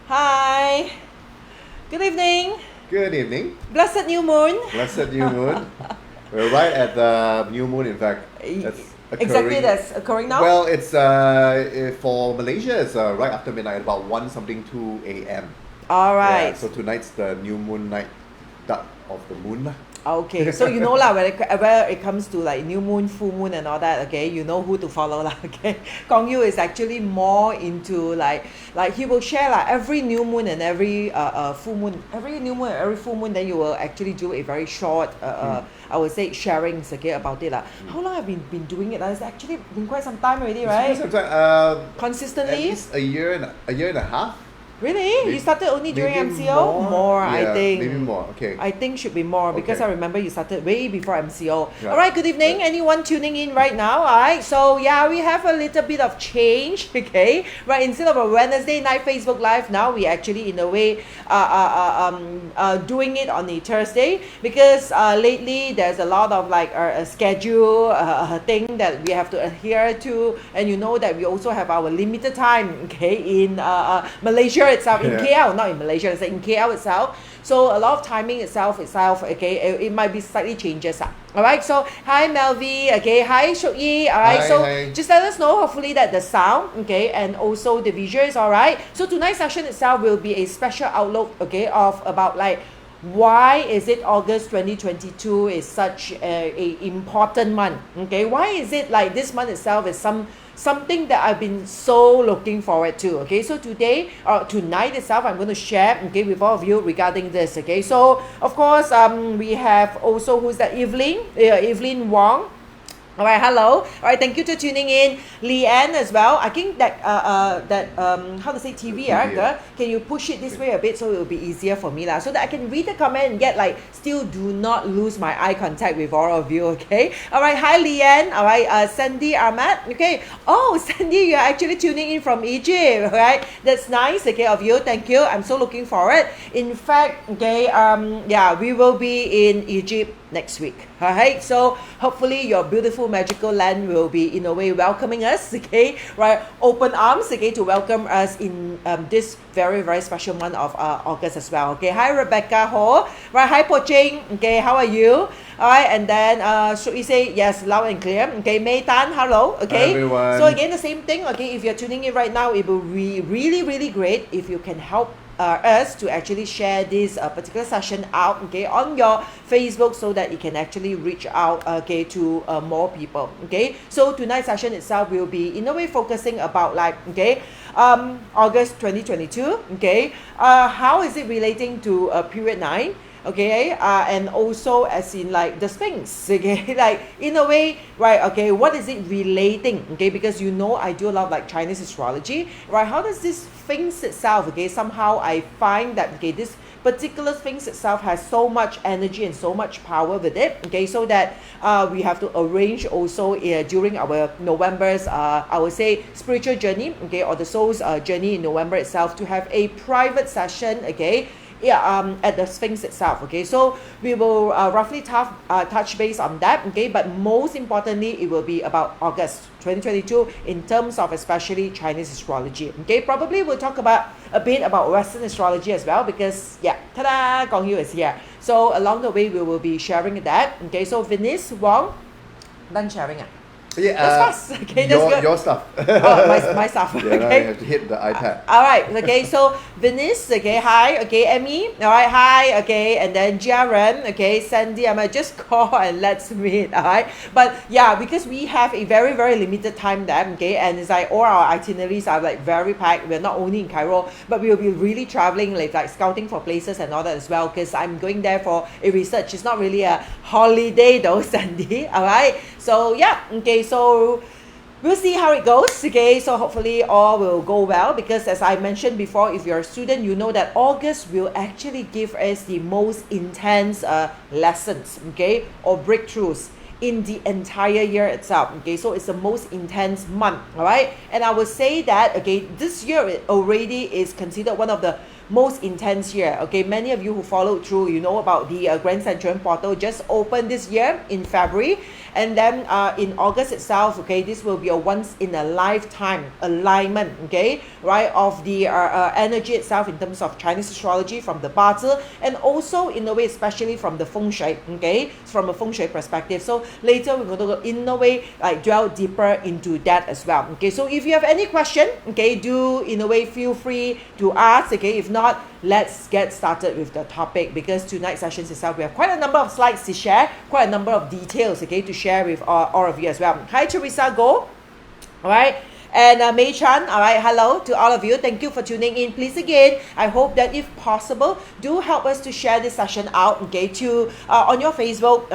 Hi. Good evening. Good evening. Blessed new moon. Blessed new moon. We're right at the new moon, in fact. That's Exactly, that's occurring now. Well, it's for Malaysia, it's right after midnight, about 1 something 2 a.m. All right. Yeah, so tonight's the new moon night, dark of the moon. Okay, so you know lah, where it comes to like new moon, full moon and all that, okay, you know who to follow lah, okay. Kong Yu is actually more into like he will share like every new moon and every full moon, every new moon and every full moon, then you will actually do a very short I would say sharings, okay, about it lah. How long have you been doing it? It's actually been quite some time already, right? Consistently? At least a year and a half. Really? Maybe, you started only during MCO? More, I think. Maybe more, okay. I think should be more because Okay. I remember you started way before MCO. Yeah. Alright, good evening. Yeah. Anyone tuning in right now? Alright, so yeah, we have a little bit of change, okay? Right, instead of a Wednesday night Facebook Live, now we actually in a way doing it on a Thursday because lately there's a lot of like a schedule thing that we have to adhere to, and you know that we also have our limited time, okay, in Malaysia itself, in KL, not in Malaysia, it's in KL itself. So a lot of timing itself, okay, it might be slightly changes. Alright, so hi Melvi, okay, hi Shuk Yi, alright, so hi. just let us know hopefully that the sound, okay, and also the visual is alright. So tonight's session itself will be a special outlook, okay, of about like why is it August 2022 is such a important month, okay? Why is it like this month itself is something that I've been so looking forward to, okay? So today or tonight itself I'm going to share, okay, with all of you regarding this, okay? So of course we have also who's that, Evelyn Wong. All right, hello. All right, thank you for tuning in. Leanne as well. I think that how to say TV, can you push it this way a bit so it will be easier for me lah, so that I can read the comment and get like still do not lose my eye contact with all of you, okay? All right, hi Leanne. All right, Sandy Ahmad. Okay. Oh, Sandy, you're actually tuning in from Egypt, right? That's nice, okay, of you. Thank you. I'm so looking forward. In fact, okay, yeah, we will be in Egypt next week. Alright, so hopefully your beautiful magical land will be in a way welcoming us, okay, right, open arms, okay, to welcome us in this very very special month of August as well, okay. Hi Rebecca Ho, right, hi Po Ching, okay, how are you? Alright, and then should we say yes, loud and clear, okay. May Tan, hello, okay. Hi everyone. So again the same thing, okay, if you're tuning in right now, it will be really great if you can help us to actually share this particular session out, okay, on your Facebook so that it can actually reach out, okay, to more people, okay. So tonight's session itself will be in a way focusing about like, okay, August 2022, okay, how is it relating to period 9, okay, and also as in like the Sphinx, okay, like in a way, right, okay, what is it relating, okay, because you know I do a lot of like Chinese astrology, right, how does this Sphinx itself, okay, somehow I find that, okay, this particular Sphinx itself has so much energy and so much power with it, okay, so that we have to arrange also during our November's I would say spiritual journey, okay, or the soul's journey in November itself, to have a private session, okay, at the Sphinx itself, okay. So we will roughly touch base on that, okay, but most importantly it will be about August 2022 in terms of especially Chinese astrology, okay. Probably we'll talk about a bit about Western astrology as well because yeah, ta-da, Gong Yu is here. So along the way we will be sharing that, okay. So Venice Wong, done sharing. Yeah, that's fast. Okay, that's good. Your stuff. Oh, my stuff. Yeah, Okay. now you have to hit the iPad. All right. Okay. So Venice. Okay. Hi. Okay. Emmy. All right. Hi. Okay. And then Jaren. Okay. Sandy. I might just call and let's meet. All right. But yeah, because we have a very very limited time there. Okay. And it's like all our itineraries are like very packed. We're not only in Cairo, but we will be really traveling, like scouting for places and all that as well. Because I'm going there for a research. It's not really a holiday though, Sandy. All right. So yeah. Okay. So we'll see how it goes, okay. So hopefully all will go well because as I mentioned before, if you're a student, you know that August will actually give us the most intense lessons, okay, or breakthroughs in the entire year itself, okay. So it's the most intense month, all right. And I would say that, okay, this year it already is considered one of the most intense year. Okay, many of you who followed through, you know about the Grand Centurion portal just opened this year in February, and then in August itself, okay, this will be a once in a lifetime alignment, okay, right, of the energy itself in terms of Chinese astrology from the Bazi, and also in a way especially from the feng shui, okay, from a feng shui perspective. So later we're going to in a way like dwell deeper into that as well. Okay, so if you have any question, okay, do in a way feel free to ask. Okay, if not, let's get started with the topic, because tonight's sessions itself we have quite a number of slides to share, quite a number of details, okay, to share with all of you as well. Hi Teresa Go, all right, and Mei Chan, all right, hello to all of you. Thank you for tuning in. Please again, I hope that if possible, do help us to share this session out, okay, to on your Facebook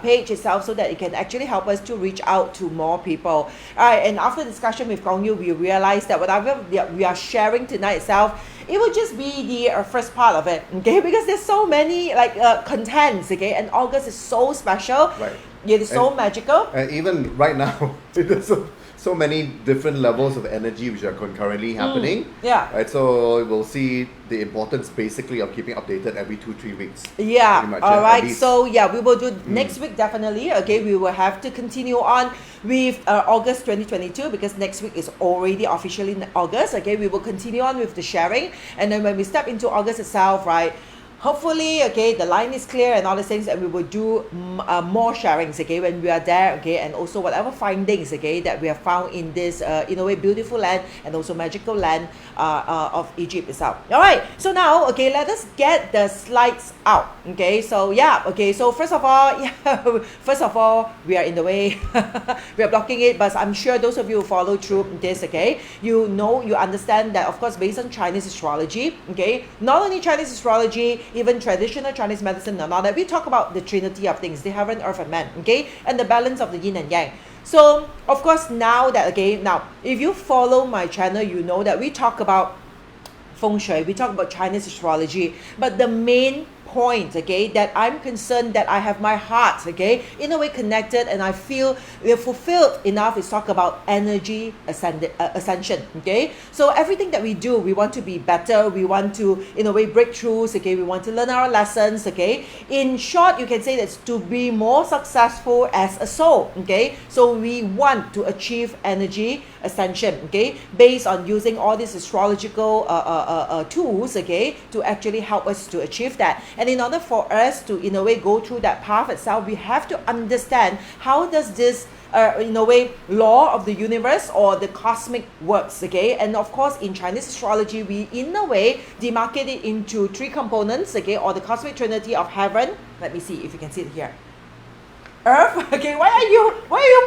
page itself, so that it can actually help us to reach out to more people. All right, and after discussion with Gong Yu, we realized that whatever we are sharing tonight itself, it will just be the first part of it, okay, because there's so many like contents, okay, and August is so special, Right. It is so magical. And even right now, there's so many different levels of energy which are concurrently happening. Yeah. Right, so we'll see the importance basically of keeping updated every 2-3 weeks. Yeah, Pretty much, all at right. least. So yeah, we will do next week definitely. Okay, we will have to continue on with August 2022, because next week is already officially in August. Okay, we will continue on with the sharing, and then when we step into August itself, right, hopefully, okay, the line is clear and all the things, and we will do more sharings, okay, when we are there, okay, and also whatever findings, okay, that we have found in this in a way beautiful land and also magical land of Egypt itself. All right, so now, okay, let us get the slides out. Okay, so yeah, okay, so first of all, we are in the way. We are blocking it, but I'm sure those of you who follow through this, okay, you understand that, of course, based on Chinese astrology, okay, not only Chinese astrology, even traditional Chinese medicine and all that, we talk about the trinity of things, the heaven, earth, and man, okay, and the balance of the yin and yang. So of course, now if you follow my channel, you know that we talk about feng shui, we talk about Chinese astrology, but the main point, okay, that I'm concerned, that I have my heart, okay, in a way connected, and I feel we're fulfilled enough, is talk about energy ascension, okay. So everything that we do, we want to be better, we want to in a way breakthroughs, okay, we want to learn our lessons, okay. In short, you can say that's to be more successful as a soul, okay. So we want to achieve energy ascension, okay, based on using all these astrological tools, okay, to actually help us to achieve that. And in order for us to in a way go through that path itself, we have to understand how does this in a way law of the universe or the cosmic works, okay. And of course, in Chinese astrology, we in a way demarcate it into 3 components, okay, or the cosmic trinity of heaven. Let me see if you can see it here. Earth, okay, why are you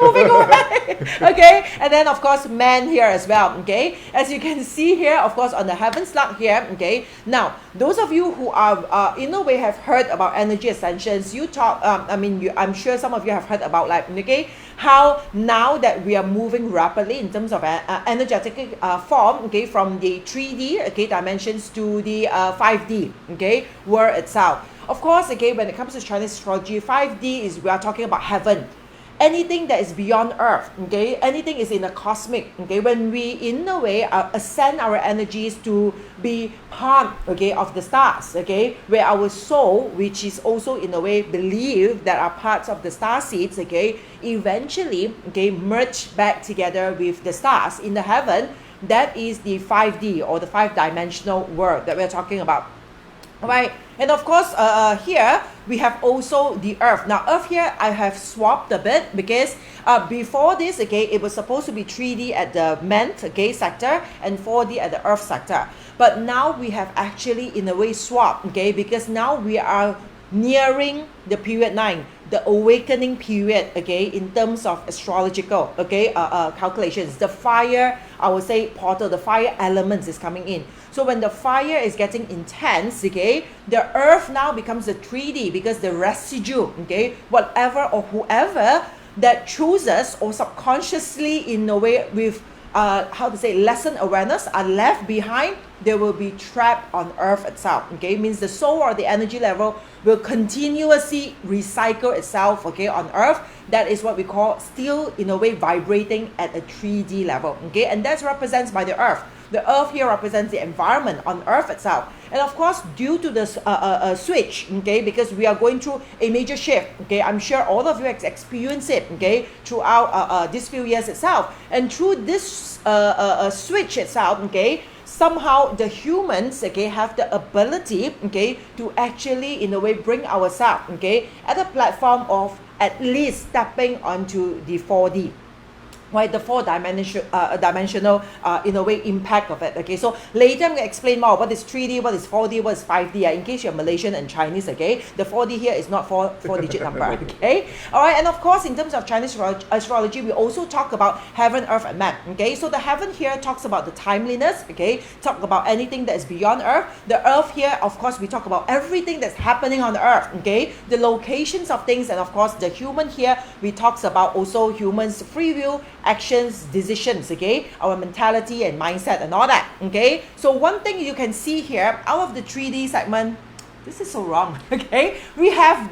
moving away? Okay, and then of course man here as well, okay. As you can see here, of course, on the heaven slug here, okay. Now, those of you who are in a way have heard about energy ascensions, I'm sure some of you have heard about, like, okay, how now that we are moving rapidly in terms of energetic form, okay, from the 3D, okay, dimensions to the 5D, okay, world itself. Of course, again, when it comes to Chinese astrology, 5D is, we are talking about heaven. Anything that is beyond earth, okay, anything is in the cosmic, okay, when we in a way ascend our energies to be part, okay, of the stars, okay, where our soul, which is also in a way believed that are parts of the star seeds, okay, eventually, okay, merge back together with the stars in the heaven. That is the 5D or the 5-dimensional world that we're talking about. Right, and of course, here we have also the earth. Now, earth here I have swapped a bit, because before this, okay, it was supposed to be 3D at the man, okay, sector, and 4D at the earth sector. But now we have actually in a way swapped, okay, because now we are nearing the period 9, the awakening period, okay, in terms of astrological, okay, calculations. The fire, I would say, portal, the fire elements is coming in. So when the fire is getting intense, okay, the earth now becomes the 3D, because the residue, okay, whatever or whoever that chooses or subconsciously in a way with lessened awareness are left behind, they will be trapped on earth itself, okay. Means the soul or the energy level will continuously recycle itself, okay, on earth. That is what we call still in a way vibrating at a 3D level, okay, and that's represented by the earth. The earth here represents the environment on earth itself. And of course, due to this switch, okay, because we are going through a major shift, okay, I'm sure all of you experience it, okay, throughout these few years itself. And through this switch itself, okay, somehow the humans, okay, have the ability, okay, to actually, in a way, bring ourselves, okay, at a platform of at least stepping onto the 4D. Right, the dimensional in a way impact of it. Okay, so later I'm going to explain more what is 3D, what is 4D, what is 5D. In case you're Malaysian and Chinese, okay, the 4D here is not four-digit number. Okay, all right, and of course in terms of Chinese astrology, we also talk about heaven, earth, and man. Okay, so the heaven here talks about the timeliness. Okay, talk about anything that is beyond earth. The earth here, of course, we talk about everything that's happening on earth. Okay, the locations of things, and of course the human here, we talks about also humans' free will, actions, decisions, okay, our mentality and mindset and all that. Okay, so one thing you can see here out of the 3D segment, this is so wrong. Okay, we have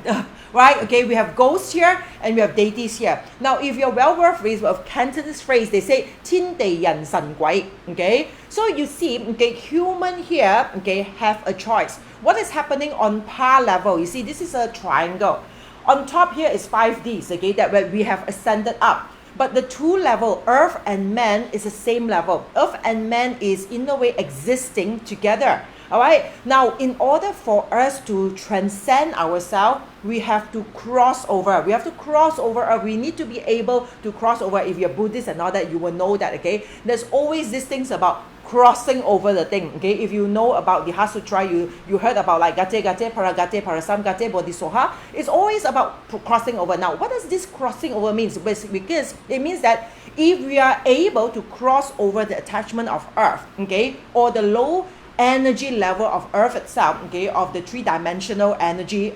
right, okay, we have ghosts here and we have deities here. Now if you're well-versed with Cantonese phrase, they say 天地人神鬼. Okay, so you see, okay, human here, okay, have a choice. What is happening on par level? You see, this is a triangle. On top here is 5Ds, okay, that where we have ascended up. But the two level, earth and man, is the same level. Earth and man is in a way existing together. All right. Now, in order for us to transcend ourselves, we have to cross over. We have to cross over. We need to be able to cross over. If you're Buddhist and all that, you will know that. Okay. There's always these things about crossing over the thing. Okay, if you know about the Heart Sutra, you heard about like gate, paragate, parasamgate, bodhisoha. It's always about crossing over. Now, what does this crossing over mean? Because it means that if we are able to cross over the attachment of earth, okay, or the low energy level of earth itself, okay, of the three-dimensional energy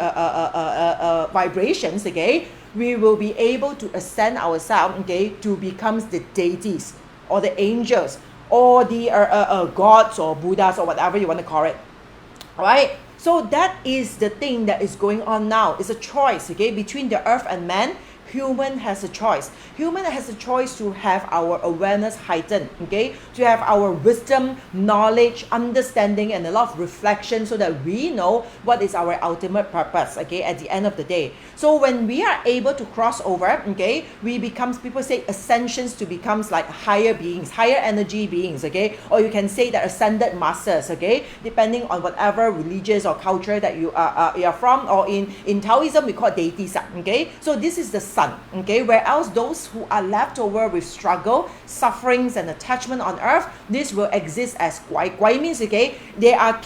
vibrations, okay, we will be able to ascend ourselves, okay, to become the deities or the angels or the gods or Buddhas or whatever you want to call it. All right, so that is the thing that is going on now. It's a choice, okay, between the earth and man. Human has a choice. Human has a choice to have our awareness heightened, okay? To have our wisdom, knowledge, understanding, and a lot of reflection so that we know what is our ultimate purpose, okay, at the end of the day. So when we are able to cross over, okay, we become, people say ascensions to becomes like higher beings, higher energy beings, okay? Or you can say that ascended masters, okay? Depending on whatever religious or culture that you are from, or in Taoism, we call it deities, okay? So this is the sun, okay, where else those who are left over with struggle, sufferings and attachment on earth, this will exist as guai. Guai means, okay, they are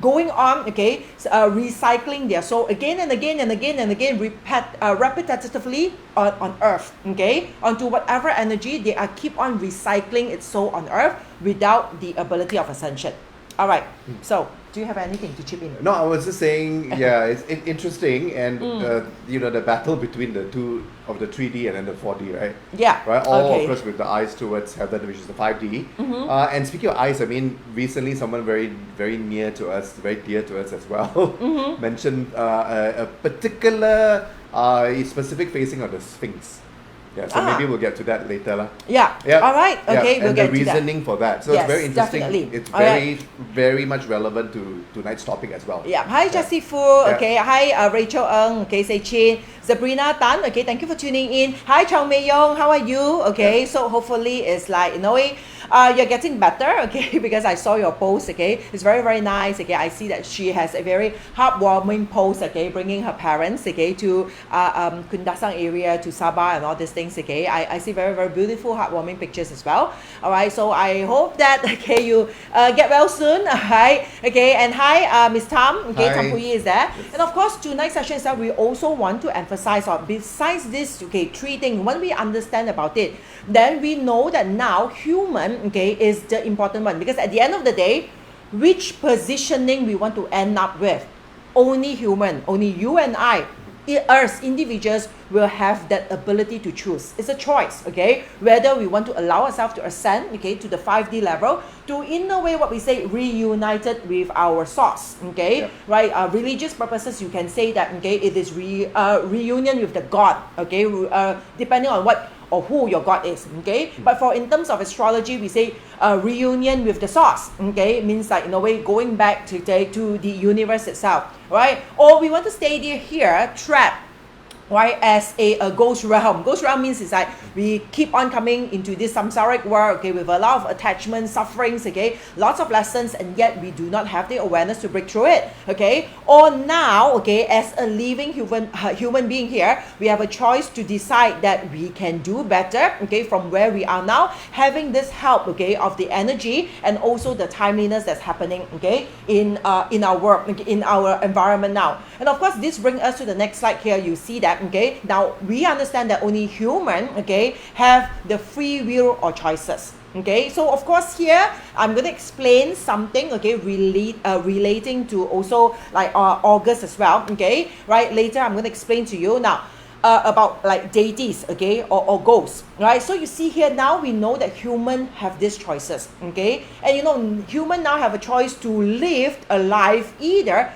going on, okay, recycling their soul again and again and again and again, repetitively on earth, okay, onto whatever energy they are keep on recycling its soul on earth without the ability of ascension. All right, so do you have anything to chip in? No, I was just saying, yeah, it's interesting, and you know, the battle between the two of the 3D and then the 4D, right? Yeah. Right. All okay. of course with the eyes towards heaven, which is the 5D. And speaking of eyes, I mean, recently someone very near to us, very dear to us as well, mentioned a particular specific facing of the Sphinx. Yeah, so maybe we'll get to that later. Yeah. All right. Okay, yeah. we'll and get the to reasoning for that. So yes, it's very interesting. Definitely. It's very much relevant to tonight's topic as well. Yeah. Hi, Jessie Fu. Okay. Hi, Rachel Ng. Okay, Say Chin. Sabrina Tan. Okay, thank you for tuning in. Hi, Chong Mei Yong. How are you? Okay, so hopefully it's like, you know, you're getting better. Okay, because I saw your post. Okay, it's very nice. Okay, I see that she has a very heartwarming post. Okay, bringing her parents. Okay, to Kundasang area, to Sabah and all these things. Okay, I see very beautiful, heartwarming pictures as well. All right, so I hope that okay you get well soon. All right, okay, and hi, Miss Tam. Okay, Tam Puyi is there, yes. And of course tonight's session itself, we also want to emphasize on besides this, okay, three things. When we understand about it, then we know that now human, okay, is the important one, because at the end of the day, which positioning we want to end up with, only human, only you and I, us individuals will have that ability to choose. It's a choice, okay, whether we want to allow ourselves to ascend, okay, to the 5D level, to in a way what we say reunited with our source, okay, right? Religious purposes, you can say that, okay, it is reunion with the God, okay, depending on what or who your God is, okay? But for in terms of astrology, we say reunion with the source, okay? It means like in a way going back to the universe itself, right? Or we want to stay here trapped, right, as a ghost realm. Ghost realm means it's like we keep on coming into this samsaric world, okay, with a lot of attachments, sufferings, okay, lots of lessons, and yet we do not have the awareness to break through it, okay? Or now, okay, as a living human being here, we have a choice to decide that we can do better, okay, from where we are now, having this help, okay, of the energy and also the timeliness that's happening, okay, in our work, in our environment now. And of course, this brings us to the next slide here. You see that, okay, now we understand that only human, okay, have the free will or choices, okay? So of course here I'm going to explain something, okay, relating to also like August as well, okay, right? Later I'm going to explain to you now about like deities, okay, or ghosts, right? So you see here now we know that human have these choices, okay, and you know human now have a choice to live a life either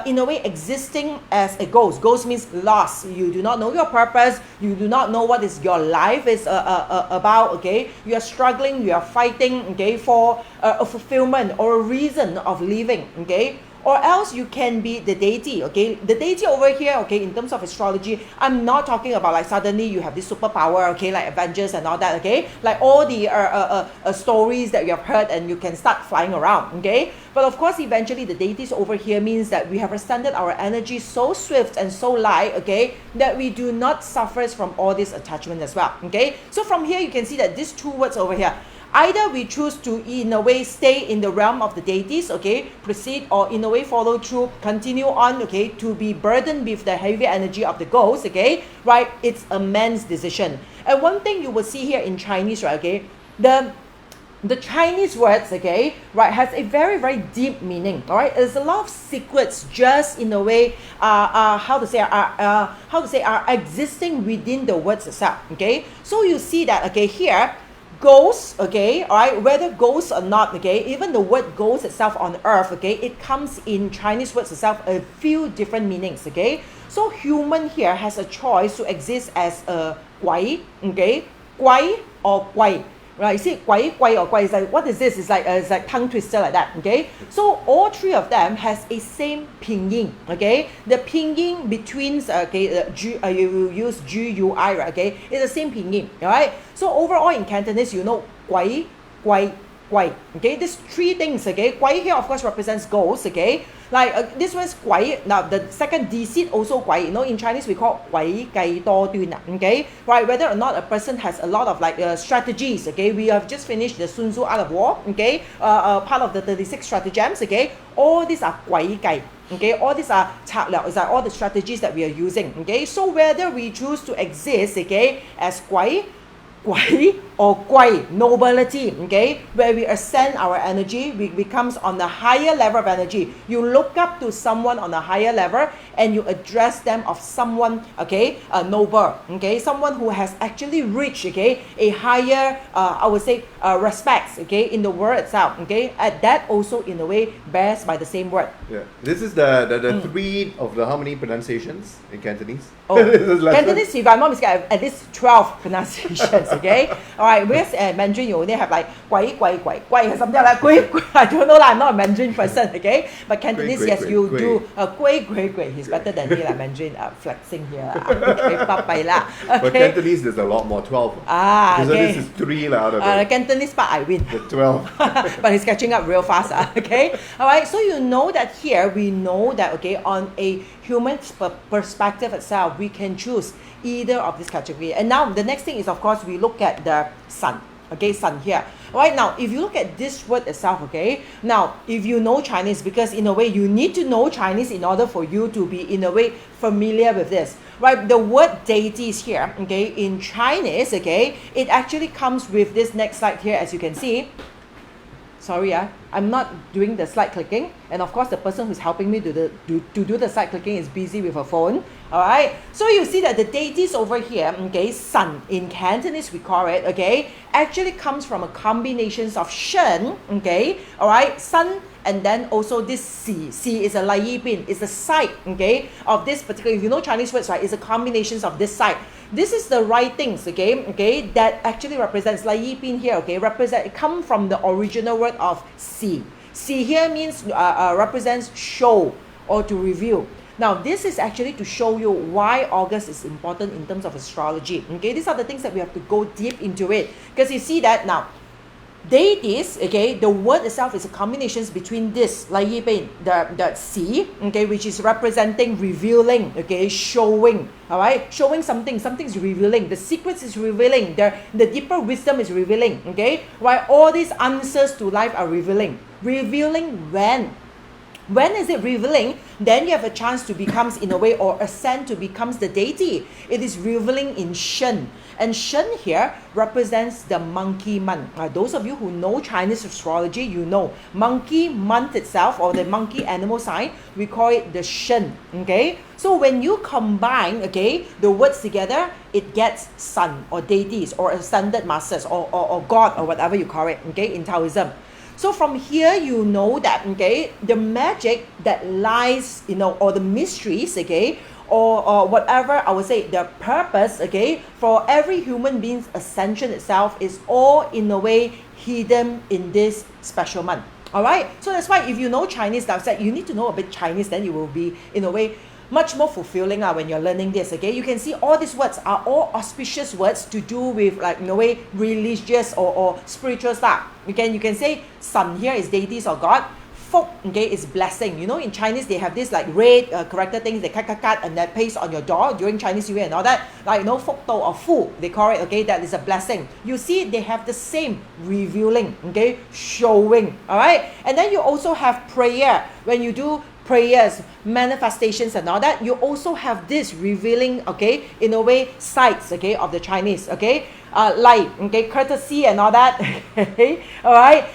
in a way existing as a ghost. Ghost means lost. You do not know your purpose. You do not know what is your life is about, okay? You are struggling, you are fighting, okay, for a fulfillment or a reason of living, okay? Or else you can be the deity, okay? The deity over here, okay, in terms of astrology, I'm not talking about like suddenly you have this superpower, okay, like Avengers and all that, okay? Like all the stories that you have heard and you can start flying around, okay? But of course, eventually the deities over here means that we have extended our energy so swift and so light, okay, that we do not suffer from all this attachment as well, okay? So from here, you can see that these two words over here, either we choose to, in a way, stay in the realm of the deities, okay, proceed, or in a way follow through, continue on, okay, to be burdened with the heavy energy of the ghost, okay, right? It's a man's decision. And one thing you will see here in Chinese, right, okay, the Chinese words, okay, right, has a very, very deep meaning, all right? There's a lot of secrets just in a way, how to say, are existing within the words itself, okay? So you see that, okay, here, ghosts, okay, all right, whether ghosts or not, okay, even the word ghost itself on earth, okay, it comes in Chinese words itself a few different meanings, okay? So human here has a choice to exist as a guai, okay, guai or guai. Right, you see, guai, guai or guai is like, what is this? It's like tongue twister like that, okay? So all three of them has a same pinyin, okay? The pinyin between, okay, you use G-U-I, right, okay? It's the same pinyin, right? So overall in Cantonese, you know, guai, guai, guai, okay? These three things, okay? Guai here, of course, represents ghosts, okay? Like this one's guai. Now the second deceit also guai. You know, in Chinese we call guai gai do dun, okay? Right, whether or not a person has a lot of like strategies, okay? We have just finished the Sun Tzu Art of War, okay? Part of the 36 stratagems, okay? All these are guai gai. Okay, all these are is like all the strategies that we are using, okay? So whether we choose to exist, okay, as guai or guai, nobility, okay, where we ascend our energy, we becomes on the higher level of energy. You look up to someone on a higher level and you address them of someone, okay, noble, okay, someone who has actually reached, okay, a higher, I would say, respects, okay, in the world itself, okay, and that also in a way bears by the same word. Yeah, this is the three of the how many pronunciations in Cantonese? Oh, Cantonese, if I'm not mistaken, at least 12 pronunciations, okay? Alright, whereas Mandarin, you only have like guai, guai, guai, guai, something like gui, gui. I don't know, I'm not a Mandarin person, okay? But Cantonese, yes, you do gui, gui, gui. He's better than me, like Mandarin, flexing here. Okay, bye lah. But Cantonese, there's a lot more, 12. Ah, so okay. this is 3 out of it. Cantonese part, I win. The 12. But he's catching up real fast, okay? Alright, so you know that here, we know that, okay, on a human perspective itself, we can choose either of this category. And now the next thing is, of course, we look at the sun. Okay, sun here. Right now, if you look at this word itself, okay, now if you know Chinese, because in a way you need to know Chinese in order for you to be in a way familiar with this, right? The word deity is here, okay, in Chinese, okay, it actually comes with this next slide here, as you can see. Sorry, I'm not doing the slide clicking. And of course, the person who's helping me to do the side clicking is busy with her phone. All right. So you see that the deities over here, okay, Sun in Cantonese we call it, okay, actually comes from a combination of Shen, okay, all right, Sun, and then also this Si. Si is a Lai Yi Bin, is the side, okay, of this particular, if you know Chinese words, right, it's a combination of this side. This is the writings, okay, that actually represents Lai Yi Bin here, okay, it come from the original word of Si. Si here means, represents show or to reveal. Now, this is actually to show you why August is important in terms of astrology. Okay, these are the things that we have to go deep into it. Because you see that now, deities, okay, the word itself is a combination between this, Lai Yi Bin, the Si, okay, which is representing revealing, okay, showing, all right, showing something's revealing, the secrets is revealing, the deeper wisdom is revealing, okay, right, all these answers to life are revealing. Revealing when? When is it revealing? Then you have a chance to become, in a way, or ascend to becomes the deity. It is revealing in Shen. And Shen here represents the monkey month. Those of you who know Chinese astrology, you know monkey month itself, or the monkey animal sign, we call it the Shen. Okay? So when you combine, okay, the words together, it gets sun, or deities, or ascended masters, or God, or whatever you call it, okay, in Taoism. So from here, you know that, okay, the magic that lies, or the mysteries, okay, or whatever, I would say, the purpose, okay, for every human being's ascension itself is all, in a way, hidden in this special month. All right? So that's why if you know Chinese, that's like, you need to know a bit Chinese, then you will be, in a way, much more fulfilling when you're learning this, okay? You can see all these words are all auspicious words to do with, like, in a way, religious or spiritual stuff. You can say Sun here is deities or God. Fok, okay, is blessing. In Chinese, they have this, like, red character things, they cut, and that paste on your door during Chinese New Year and all that. Like, Fok To or Fu, they call it, okay, that is a blessing. You see, they have the same revealing, okay, showing, all right? And then you also have prayer. When you do prayers, manifestations and all that, you also have this revealing, okay, in a way, sides, okay, of the Chinese, okay, light, okay, courtesy and all that, okay, all right,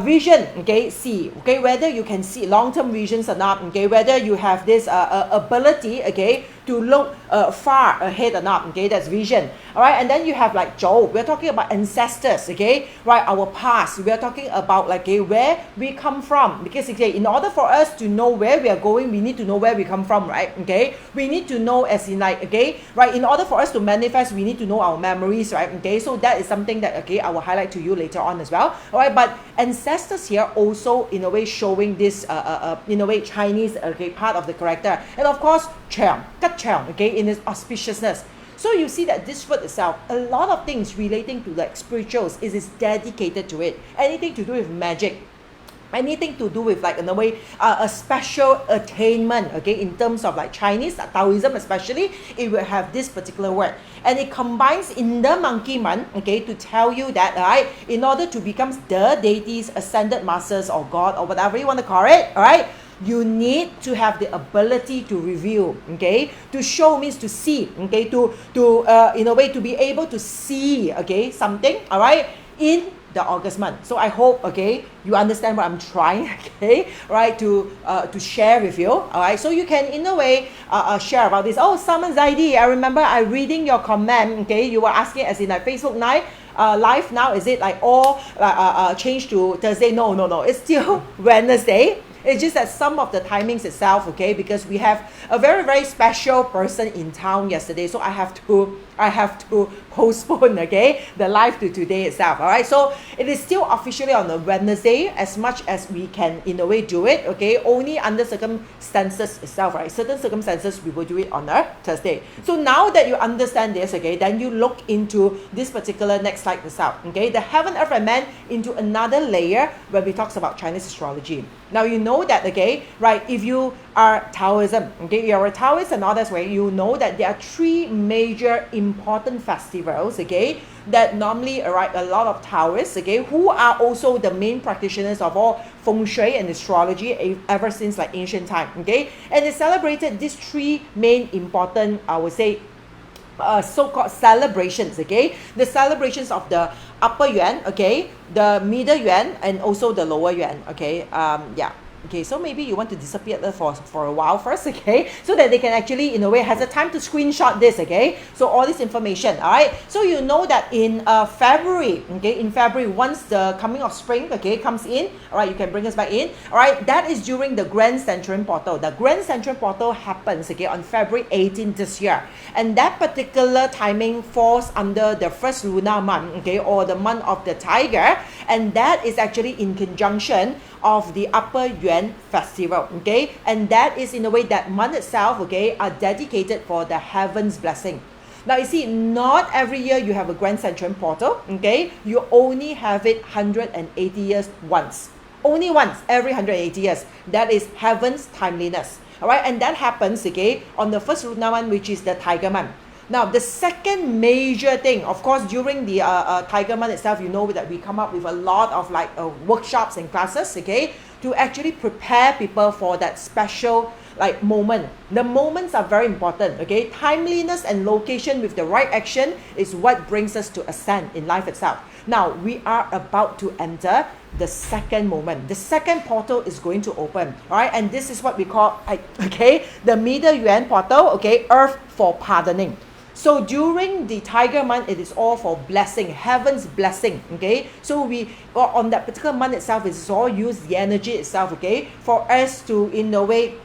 vision, okay, see, okay, whether you can see long-term visions or not, okay, whether you have this ability, okay, to look far ahead or not, okay, that's vision, all right, and then you have like Zhou, we're talking about ancestors, okay, right, our past, we're talking about like, okay, where we come from, because, okay, in order for us to know where we are going, we need to know where we come from, right, okay, we need to know as in like, okay, right, in order for us to manifest, we need to know our memories, right, okay, so that is something that, okay, I will highlight to you later on as well, all right, but ancestors here also, in a way, showing this, in a way, Chinese, okay, part of the character, and of course, Chang, okay, in its auspiciousness. So you see that this word itself, a lot of things relating to like spirituals is dedicated to it. Anything to do with magic, anything to do with like, in a way, a special attainment, okay, in terms of like Chinese, Taoism especially, it will have this particular word. And it combines in the monkey month, okay, to tell you that, right, in order to become the deities, ascended masters, or God, or whatever you want to call it, all right, you need to have the ability to reveal, okay, to show means to see, okay, to in a way, to be able to see, okay, something, all right, in the August month. So I hope, okay, you understand what I'm trying, okay, right, to share with you, all right, so you can, in a way, share about this. Oh, Summon Zaidi, I remember I reading your comment, okay, you were asking as in like Facebook live now, is it like all changed to Thursday? No, it's still Wednesday. It's just that some of the timings itself, okay, because we have a very, very special person in town yesterday, so I have to postpone, okay, the live to today itself, all right, so it is still officially on a Wednesday, as much as we can, in a way, do it, okay, only under circumstances itself, right, certain circumstances, we will do it on a Thursday. So now that you understand this, okay, then you look into this particular next slide itself, okay, the heaven, earth and man into another layer where we talks about Chinese astrology. Now you know that, okay, right, if you are Taoism, okay, you're a Taoist and all that way, you know that there are three major important festivals, okay, that normally, right, a lot of Taoists, okay, who are also the main practitioners of all feng shui and astrology ever since like ancient time, okay, and they celebrated these three main important, I would say, so-called celebrations, okay, the celebrations of the upper yuan, okay, the middle yuan, and also the lower yuan, okay, yeah, Okay, so maybe you want to disappear there for a while first, okay, so that they can actually, in a way, has a time to screenshot this, okay, so all this information, all right, so you know that in February, okay, in February, once the coming of spring, okay, comes in, all right, you can bring us back in, all right, that is during the Grand Centurion Portal. The Grand Centurion Portal happens, okay, on February 18th this year, and that particular timing falls under the first lunar month, okay, or the month of the tiger, and that is actually in conjunction of the Upper Yuan festival, okay, and that is in a way that month itself, okay, are dedicated for the heaven's blessing. Now you see, not every year you have a Grand Centurion Portal, okay, you only have it 180 years once, only once every 180 years. That is heaven's timeliness, all right, and that happens, okay, on the first lunar month, which is the tiger month. Now, the second major thing, of course, during the Tiger Month itself, you know that we come up with a lot of like workshops and classes, okay, to actually prepare people for that special like moment. The moments are very important, okay. Timeliness and location with the right action is what brings us to ascend in life itself. Now, we are about to enter the second moment. The second portal is going to open, all right, and this is what we call, okay, the Middle Yuan portal, okay, Earth for pardoning. So during the Tiger month, it is all for blessing, heaven's blessing, okay? So we, on that particular month itself, it's all use the energy itself, okay? For us to, in a way,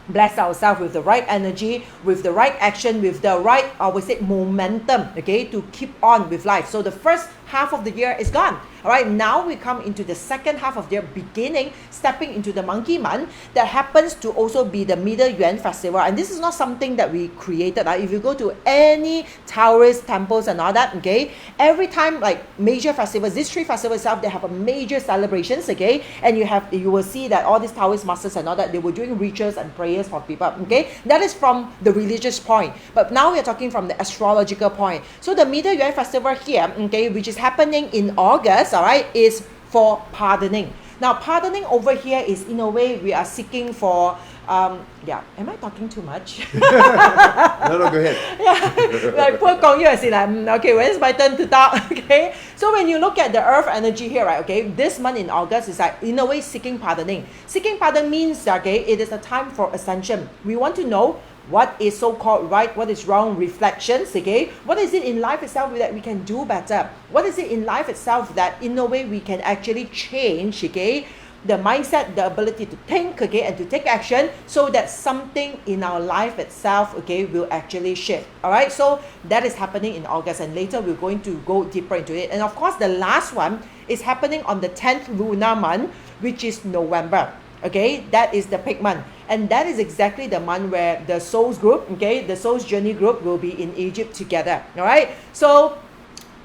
bless ourselves with the right energy, with the right action, with the right, I would say, momentum, okay? To keep on with life. So the first half of the year is gone. All right, now we come into the second half of the year, beginning, stepping into the monkey month, that happens to also be the Middle Yuan festival. And this is not something that we created. If you go to any Taoist temples and all that, okay, every time like major festivals, these three festivals itself, they have a major celebrations, okay, and you will see that all these Taoist masters and all that, they were doing rituals and prayers for people, okay. That is from the religious point, but now we are talking from the astrological point. So the Middle Yuan festival here, okay, which is happening in August, all right, is for pardoning. Now, pardoning over here is, in a way, we are seeking for, yeah, am I talking too much? No, go ahead. Yeah, like poor Gong Yu, I say like, okay, when it's my turn to talk, okay? So when you look at the earth energy here, right, okay, this month in August is like, in a way, seeking pardoning. Seeking pardon means, okay, it is a time for ascension. We want to know what is so-called right, what is wrong, reflections, okay? What is it in life itself that we can do better? What is it in life itself that, in a way, we can actually change, okay? The mindset, the ability to think, okay, and to take action, so that something in our life itself, okay, will actually shift, all right? So that is happening in August, and later we're going to go deeper into it. And of course, the last one is happening on the 10th lunar month, which is November. Okay, that is the pig month, and that is exactly the month where the Souls group, okay, the Souls Journey group will be in Egypt together. All right, so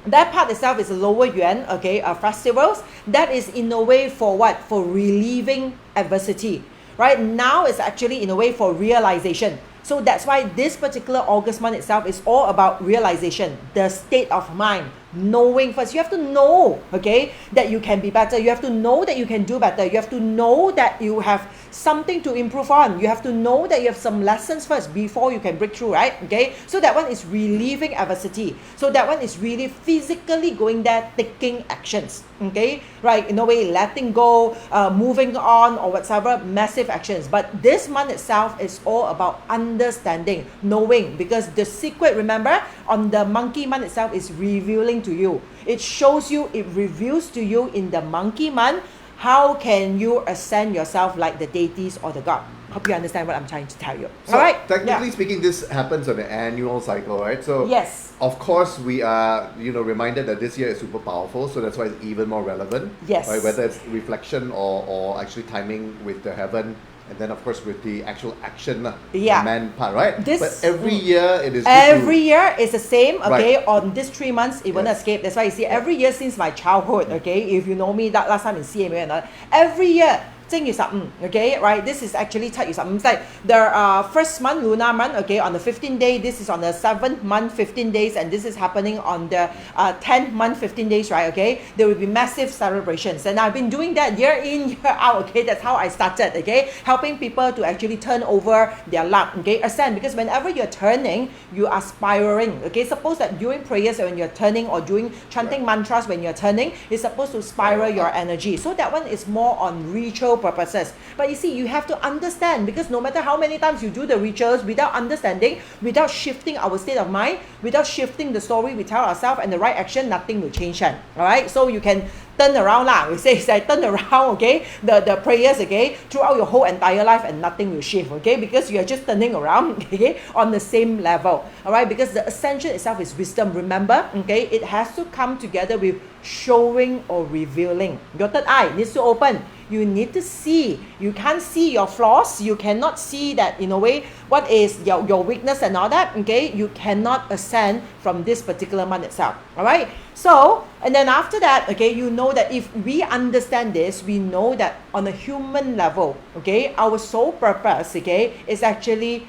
that part itself is a lower yuan, okay, festivals. That is in a way for what? For relieving adversity. Right now, it's actually in a way for realization. So that's why this particular August month itself is all about realization, the state of mind, knowing first. You have to know, okay, that you can be better. You have to know that you can do better. You have to know that you have something to improve on. You have to know that you have some lessons first before you can break through, right? Okay, so that one is relieving adversity. So that one is really physically going there, taking actions, okay, right? In a way, letting go, moving on, or whatever, massive actions. But this month itself is all about understanding, knowing, because the secret, remember, on the monkey month itself is revealing to you. It shows you, it reveals to you in the monkey month, how can you ascend yourself like the deities or the god. Hope you understand what I'm trying to tell you. So, all right, technically speaking, this happens on an annual cycle, right? So yes, of course, we are, reminded that this year is super powerful, so that's why it's even more relevant. Yes. Right? Whether it's reflection or actually timing with the heaven, and then of course with the actual action, the man part, right? But every year it is. Every year is the same, okay? Right. On these 3 months, it won't escape. That's why you see every year since my childhood, okay? If you know me, that last time in CMA and all, every year, okay, right? This is actually it's like the first month, lunar month, okay, on the 15th day, this is on the 7th month, 15 days, and this is happening on the 10th month, 15 days, right? Okay, there will be massive celebrations, and I've been doing that year in, year out, okay? That's how I started, okay? Helping people to actually turn over their luck, okay? Ascend, because whenever you're turning, you are spiraling, okay? Suppose that during prayers when you're turning, or doing chanting mantras when you're turning, it's supposed to spiral your energy. So that one is more on ritual ritual purposes. But you see, you have to understand, because no matter how many times you do the rituals, without understanding, without shifting our state of mind, without shifting the story we tell ourselves and the right action, nothing will change. All right, so you can turn around lah. We say it's like turn around, okay, the prayers, okay, throughout your whole entire life, and nothing will shift, okay, because you are just turning around, okay, on the same level. All right, because the ascension itself is wisdom. Remember, okay, it has to come together with showing or revealing. Your third eye needs to open. You need to see. You can't see your flaws. You cannot see that, in a way, what is your weakness and all that, okay? You cannot ascend from this particular month itself. All right? So, and then after that, okay, you know that if we understand this, we know that on a human level, okay, our sole purpose, okay, is actually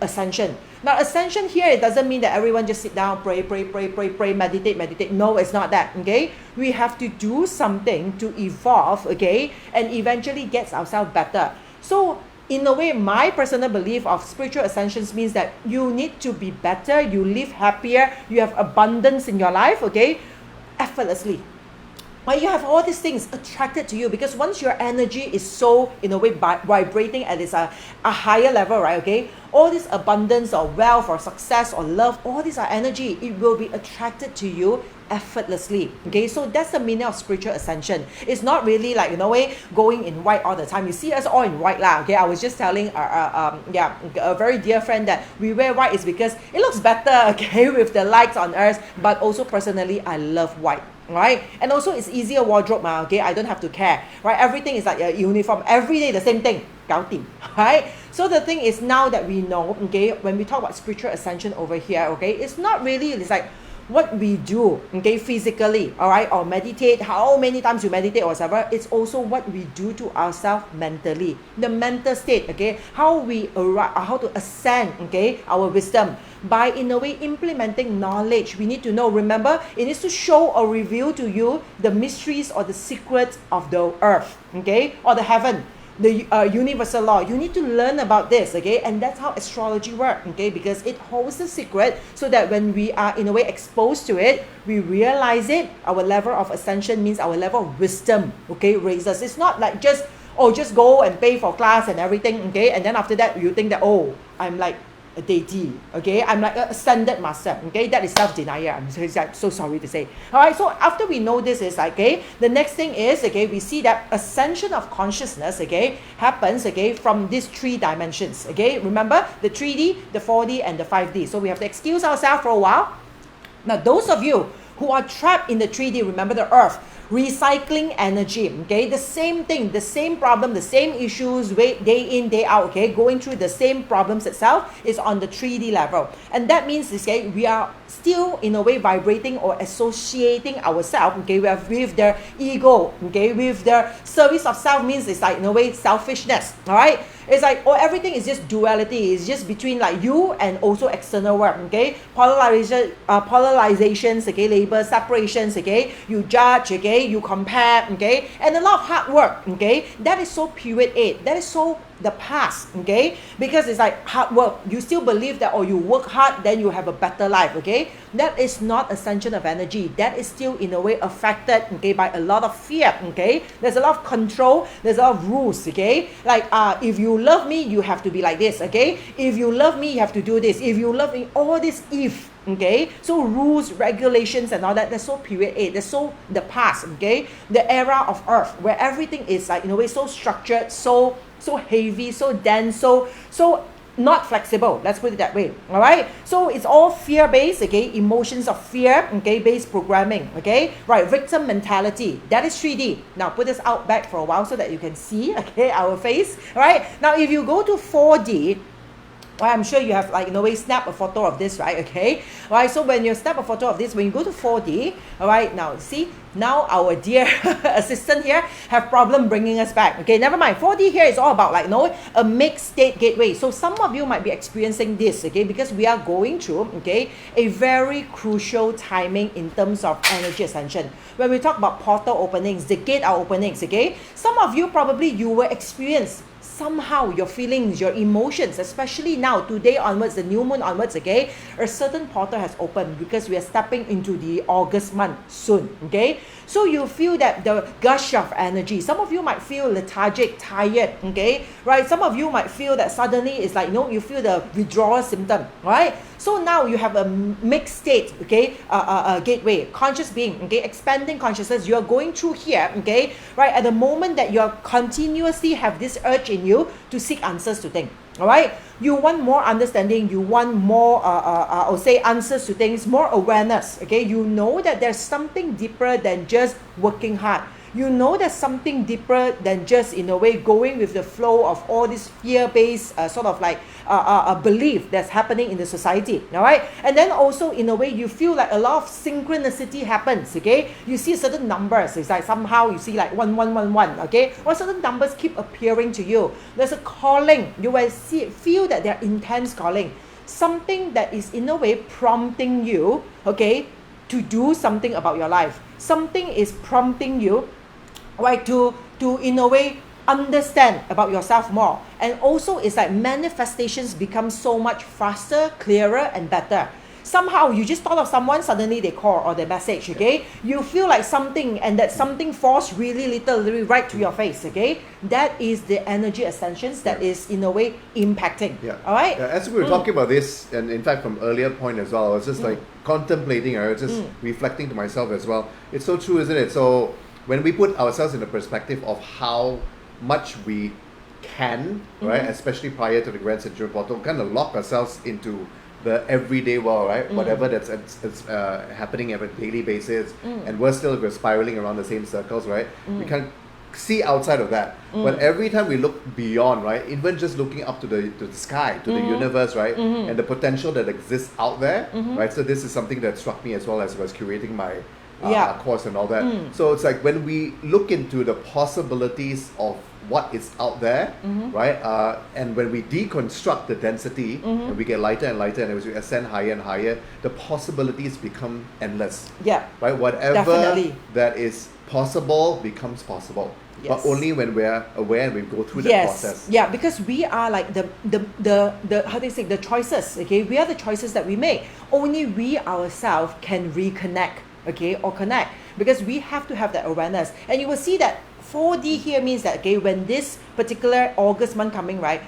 ascension. Now, ascension here, it doesn't mean that everyone just sit down, pray, meditate. No, it's not that, okay? We have to do something to evolve, okay, and eventually gets ourselves better. So, in a way, my personal belief of spiritual ascensions means that you need to be better, you live happier, you have abundance in your life, okay, effortlessly. But you have all these things attracted to you, because once your energy is so, in a way, vibrating at a higher level, right, okay, all this abundance or wealth or success or love, all these are energy, it will be attracted to you effortlessly. Okay, so that's the meaning of spiritual ascension. It's not really like, in a way, going in white all the time. You see us all in white lah. Okay, I was just telling a very dear friend that we wear white is because it looks better, okay, with the lights on earth. But also personally, I love white. Right, and also it's easier wardrobe, okay, I don't have to care, right? Everything is like a uniform, every day the same thing, right? So the thing is, now that we know, okay, when we talk about spiritual ascension over here, okay, it's not really, it's like what we do, okay, physically, all right, or meditate, how many times you meditate or whatever. It's also what we do to ourselves mentally, the mental state, okay, how we arrive, how to ascend, okay, our wisdom by, in a way, implementing knowledge. We need to know. Remember, it needs to show or reveal to you the mysteries or the secrets of the earth, okay, or the heaven, the universal law. You need to learn about this, okay, and that's how astrology works, okay, because it holds the secret, so that when we are, in a way, exposed to it, we realize it. Our level of ascension means our level of wisdom, okay, raises. It's not like just go and pay for class and everything, okay, and then after that you think that, oh, I'm like a deity, okay, I'm like a ascended master, okay, that is self-denial. I'm so sorry to say. All right, so after we know this is, okay, the next thing is, okay, we see that ascension of consciousness, okay, happens, okay, from these three dimensions, okay. Remember the 3D, the 4D, and the 5D. So we have to excuse ourselves for a while. Now, those of you who are trapped in the 3D, remember the earth, recycling energy, okay, the same thing, the same problem, the same issues, day in, day out, okay, going through the same problems itself is on the 3D level. And that means, okay, we are still, in a way, vibrating or associating ourselves, okay, with their ego, okay, with their service of self. Means it's like, in a way, selfishness, all right. It's like, oh, everything is just duality. It's just between like you and also external world, okay? Polarizations, okay? Labels, separations, okay? You judge, okay? You compare, okay? And a lot of hard work, okay? That is so period 8. That is so the past, okay? Because it's like hard work. You still believe that, oh, you work hard, then you have a better life, okay? That is not ascension of energy. That is still, in a way, affected, okay, by a lot of fear, okay? There's a lot of control. There's a lot of rules, okay? Like, if you love me, you have to be like this, okay? If you love me, you have to do this. If you love me, all this if, okay? So rules, regulations, and all that, that's so period 8. That's so the past, okay? The era of earth, where everything is like, in a way, so structured, so heavy, so dense, so not flexible. Let's put it that way. All right. So it's all fear-based, okay? Emotions of fear, okay? Based programming, okay? Right. Victim mentality. That is 3D. Now put this out back for a while so that you can see, okay, our face. All right. Now if you go to 4D, well, I'm sure you have, like, in a way, snap a photo of this, right? Okay. All right. So when you snap a photo of this, when you go to 4D, all right, now see, now our dear assistant here have problem bringing us back. Okay, never mind. 4D here is all about, like, a mixed state gateway. So some of you might be experiencing this, okay, because we are going through, okay, a very crucial timing in terms of energy ascension. When we talk about portal openings, the gate are openings, okay, some of you probably you will experience somehow your feelings, your emotions, especially now, today onwards, the new moon onwards, okay, a certain portal has opened because we are stepping into the August month soon, okay? So you feel that the gush of energy. Some of you might feel lethargic, tired, okay, right? Some of you might feel that suddenly it's like, you feel the withdrawal symptom, right? So now you have a mixed state, okay, gateway, conscious being, okay, expanding consciousness. You're going through here, okay, right? At the moment that you're continuously have this urge in you to seek answers to things, all right? You want more understanding, you want more, I'll say answers to things, more awareness, okay? You know that there's something deeper than just working hard. You know there's something deeper than just, in a way, going with the flow of all this fear-based sort of like belief that's happening in the society, all right? And then also, in a way, you feel like a lot of synchronicity happens, okay? You see certain numbers. It's like somehow you see like 1111, okay? Or certain numbers keep appearing to you. There's a calling. You will feel that they're intense calling. Something that is, in a way, prompting you, okay, to do something about your life. Something is prompting you, right, to in a way understand about yourself more. And also it's like manifestations become so much faster, clearer and better. Somehow you just thought of someone, suddenly they call or they message, okay? You feel like something, and that something falls really literally right to your face, okay? That is the energy ascensions that is in a way impacting. All right? As we were talking about this, and in fact from earlier point as well, I was just like contemplating, I was just reflecting to myself as well. It's so true, isn't it? So when we put ourselves in the perspective of how much we can, right, especially prior to the Grand Centurion Portal, kind of lock ourselves into the everyday world, right? Whatever that's happening on a daily basis, and we're spiraling around the same circles, right? We can't see outside of that. But every time we look beyond, right, even just looking up to the sky, to the universe, right, and the potential that exists out there, right? So this is something that struck me as well as I was curating my course and all that. So it's like when we look into the possibilities of what is out there, right? And when we deconstruct the density, and we get lighter and lighter, and as we ascend higher and higher, the possibilities become endless. Right? Whatever that is possible becomes possible. But only when we're aware and we go through that process. Yeah, because we are like the how do you say, the choices, okay? We are the choices that we make. Only we ourselves can reconnect, okay, or connect, because we have to have that awareness. And you will see that 4D here means that, okay, when this particular August month coming, right,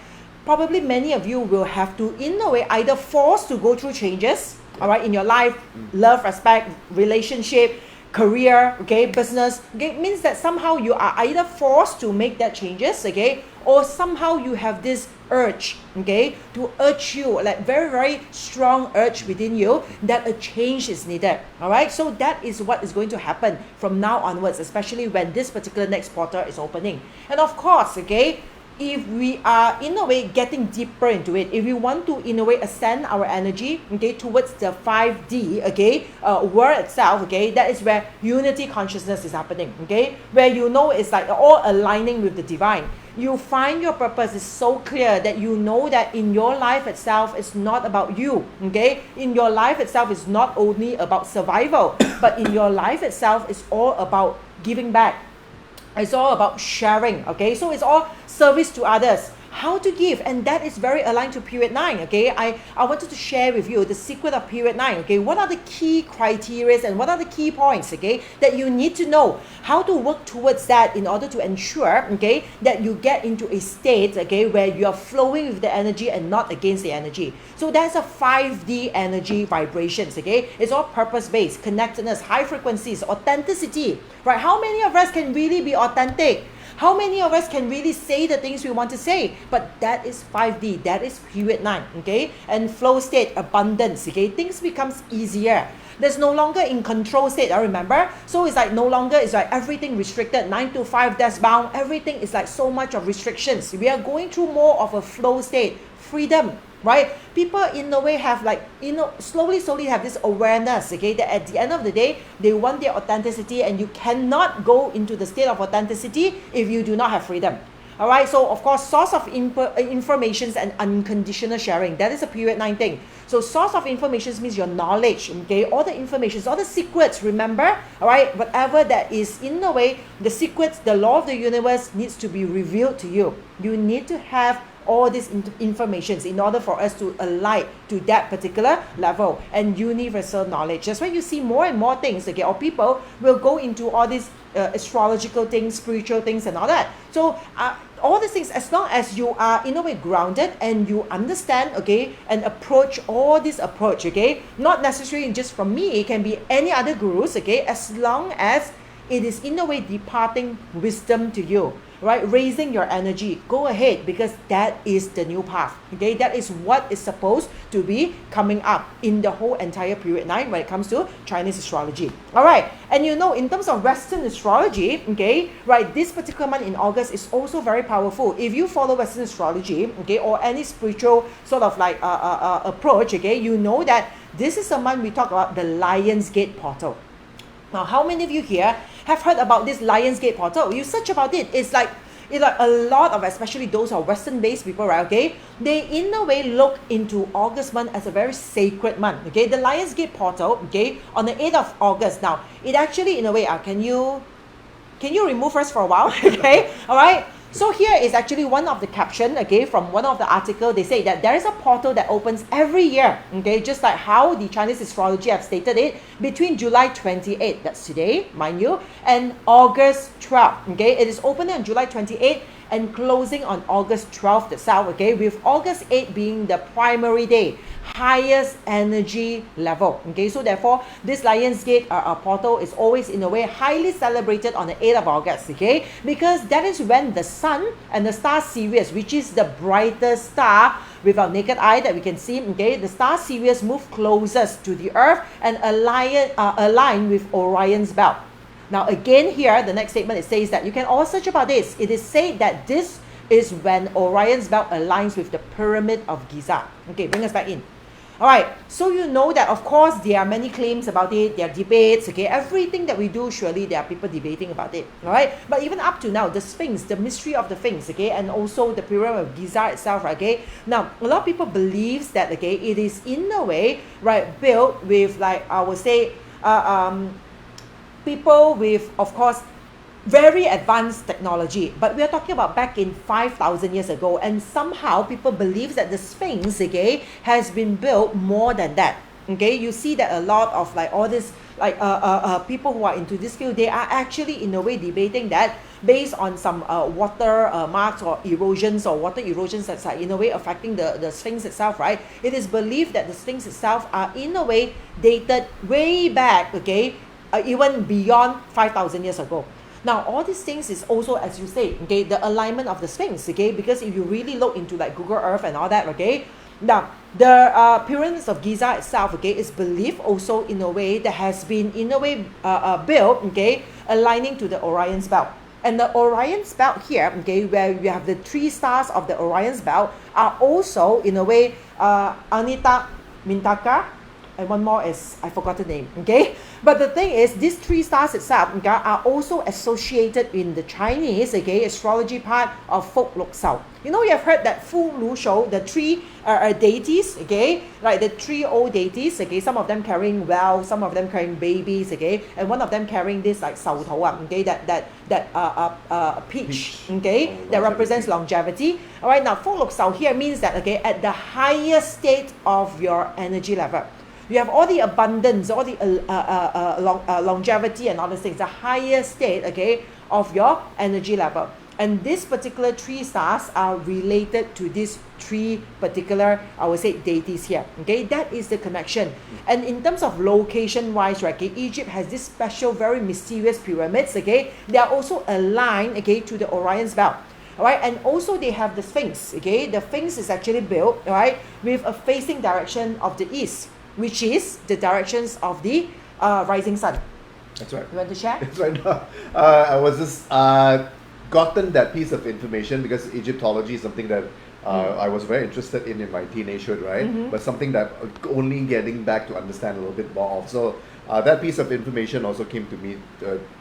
probably many of you will have to, in a way, either forced to go through changes, all right, in your life, love, respect, relationship, career, okay, business, okay, it means that somehow you are either forced to make that changes, okay, or somehow you have this urge, okay, to urge you, like very, very strong urge within you that a change is needed, all right? So that is what is going to happen from now onwards, especially when this particular next portal is opening. And of course, okay, if we are in a way getting deeper into it, if we want to in a way ascend our energy, okay, towards the 5D, okay, world itself, okay, that is where unity consciousness is happening, okay, where you know it's like all aligning with the divine. You find your purpose is so clear that you know that in your life itself it's not about you, okay? In your life itself is not only about survival, but in your life itself is all about giving back. It's all about sharing, okay? So it's all service to others. How to give, and that is very aligned to period 9, okay? I wanted to share with you the secret of period 9, okay? What are the key criteria and what are the key points, okay, that you need to know how to work towards that in order to ensure, okay, that you get into a state, okay, where you are flowing with the energy and not against the energy. So that's a 5D energy vibrations, okay? It's all purpose-based, connectedness, high frequencies, authenticity, right? How many of us can really be authentic? How many of us can really say the things we want to say? But that is 5D, that is period 9, okay? And flow state, abundance, okay? Things becomes easier. There's no longer in control state, I remember. So it's like no longer, it's like everything restricted, 9 to 5, desk bound. Everything is like so much of restrictions. We are going through more of a flow state, freedom, right? People in a way have like, you know, slowly have this awareness, okay, that at the end of the day, they want their authenticity, and you cannot go into the state of authenticity if you do not have freedom. All right, so of course, source of informations and unconditional sharing. That is a period 9 thing. So source of information means your knowledge, okay? All the information, all the secrets, remember? All right, whatever that is in a way, the secrets, the law of the universe needs to be revealed to you. You need to have all these informations in order for us to align to that particular level and universal knowledge. That's why you see more and more things, okay, or people will go into all these astrological things, spiritual things and all that. So all these things, as long as you are in a way grounded and you understand, okay, and approach all this approach, okay, not necessarily just from me, it can be any other gurus, okay, as long as it is in a way departing wisdom to you, right? Raising your energy. Go ahead, because that is the new path. Okay, that is what is supposed to be coming up in the whole entire period 9 when it comes to Chinese astrology. All right, and you know, in terms of Western astrology, okay, right, this particular month in August is also very powerful. If you follow Western astrology, okay, or any spiritual sort of like approach, okay, you know that this is a month we talk about the Lion's Gate portal. Now, how many of you here have heard about this Lion's Gate portal? You search about it, it's like a lot of, especially those who are Western-based people, right, okay, they in a way look into August month as a very sacred month, okay. The Lion's Gate portal, okay, on the 8th of August. Now, it actually, in a way, can you remove us for a while, okay, all right. So here is actually one of the caption, okay, from one of the article. They say that there is a portal that opens every year, okay, just like how the Chinese astrology have stated it, between July 28th, that's today, mind you, and August 12th, okay. It is opening on July 28th and closing on August 12th itself, okay, with August 8th being the primary day, highest energy level, okay. So therefore, this Lion's Gate portal is always in a way highly celebrated on the 8th of August, okay, because that is when the sun and the star Sirius, which is the brightest star with our naked eye that we can see, okay, the star Sirius move closest to the earth and align with Orion's belt. Now again here, the next statement, it says that you can all search about this. It is said that this is when Orion's belt aligns with the Pyramid of Giza. Okay, bring us back in. All right, so you know that of course there are many claims about it, there are debates, okay, everything that we do, surely there are people debating about it, all right, but even up to now, the Sphinx, the mystery of the Sphinx, okay, and also the Pyramid of Giza itself, okay, now a lot of people believes that, okay, it is in a way, right, built with, like, I would say, people with, of course, very advanced technology, but we are talking about back in 5,000 years ago, and somehow people believe that the Sphinx, okay, has been built more than that, okay. You see that a lot of like all this like people who are into this field, they are actually in a way debating that based on some water marks or erosions or water erosions that's like in a way affecting the Sphinx itself, right. It is believed that the Sphinx itself are in a way dated way back, okay, even beyond 5,000 years ago. Now, all these things is also, as you say, okay, the alignment of the Sphinx, okay, because if you really look into like Google Earth and all that, okay, now the Pyramids of Giza itself, okay, is believed also in a way that has been in a way built, okay, aligning to the Orion's belt. And the Orion's belt here, okay, where you have the 3 stars of the Orion's belt are also in a way Anita Mintaka, and one more is, I forgot the name, okay? But the thing is, these 3 stars itself, okay, are also associated in the Chinese, okay, astrology part of Folk Luk Sao. You know, you have heard that Fu Lu Shou, the 3 deities, okay, like the 3 old deities, okay, some of them carrying wealth, some of them carrying babies, okay, and one of them carrying this like Sao Tou, okay, that peach, okay, that represents longevity. All right, now Folk Luk Sao here means that, okay, at the highest state of your energy level, you have all the abundance, all the longevity and all these things, the highest state, okay, of your energy level. And this particular 3 stars are related to these 3 particular, I would say, deities here. Okay, that is the connection. And in terms of location-wise, right, okay, Egypt has this special, very mysterious pyramids. Okay, they are also aligned, okay, to the Orion's belt. All right, and also they have the Sphinx. Okay, the Sphinx is actually built, all right, with a facing direction of the east, which is the directions of the rising sun. That's right. You want to share? That's right. I was just gotten that piece of information because Egyptology is something that I was very interested in my teenagehood, right? But something that only getting back to understand a little bit more of. So That piece of information also came to me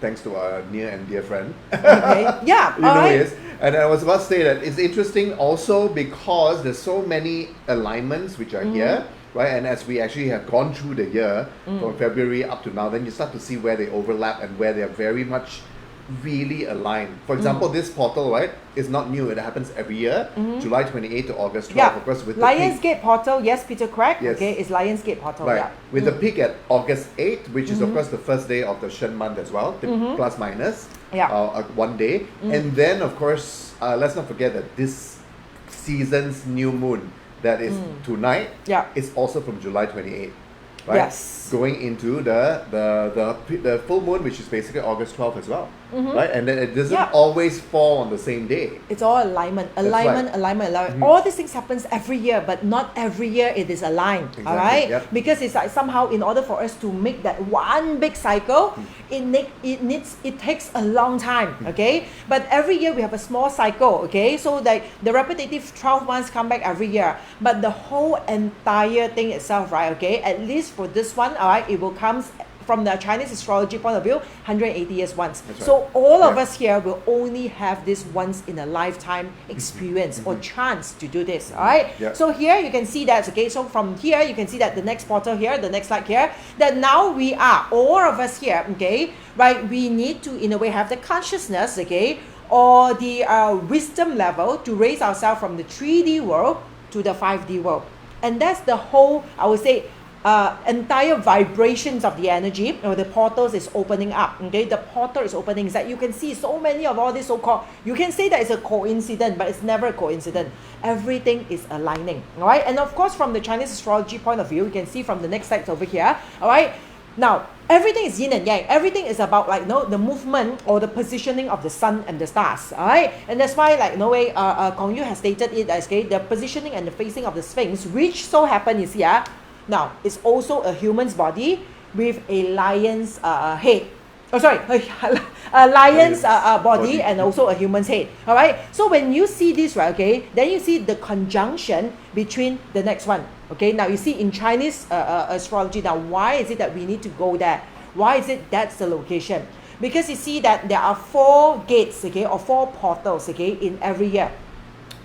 thanks to our near and dear friend. Okay. Yeah. You know all who he right. is. And I was about to say that it's interesting also because there's so many alignments which are here, right? And as we actually have gone through the year from February up to now, then you start to see where they overlap and where they are very much really aligned. For example, this portal, right, is not new. It happens every year, July 28th to August 12th, Yeah. of course, with the peak. Lionsgate portal, yes, Peter, correct? Yes. Okay, it's Lionsgate portal, Right, yeah. with the peak at August 8th, which is of course the first day of the Shen month as well, plus minus, Yeah. 1 day. And then of course, let's not forget that this season's new moon that is tonight Yeah. is also from July 28th. Right? Yes. Going into the full moon, which is basically August 12th as well. Right? And then it doesn't Yeah. always fall on the same day. It's all alignment, right. alignment. All these things happens every year, but not every year it is aligned. All Exactly, right, yep. because it's like somehow in order for us to make that one big cycle, it takes a long time. Okay, but every year we have a small cycle. Okay, so like the repetitive 12 months come back every year, but the whole entire thing itself, right? Okay, at least for this one, all right, it will come from the Chinese astrology point of view, 180 years once. That's right. So all of Yeah. us here will only have this once in a lifetime experience or chance to do this. All right. Yeah. So here you can see that. Okay. So from here you can see that the next portal here, the next slide here, that now we are all of us here. Okay. Right. We need to in a way have the consciousness. Okay. Or the wisdom level to raise ourselves from the 3D world to the 5D world, and that's the whole. I would say. Entire vibrations of the energy or the portals is opening up. Okay, the portal is opening. It's like you can see so many of all this so-called. You can say that it's a coincidence, but it's never a coincidence. Everything is aligning. All right, and of course, from the Chinese astrology point of view, you can see from the next slide over here. All right, now everything is yin and yang. Everything is about like the movement or the positioning of the sun and the stars. All right, and that's why like Kong Yu has stated it as the positioning and the facing of the Sphinx, which so happen is here. Now, it's also a human's body with a lion's head. Oh, sorry, a lion's body and also a human's head. All right. So when you see this, right, okay, then you see the conjunction between the next one. Okay. Now you see in Chinese astrology. Now, why is it that we need to go there? Why is it that's the location? Because you see that there are 4 gates, okay, or 4 portals, okay, in every year.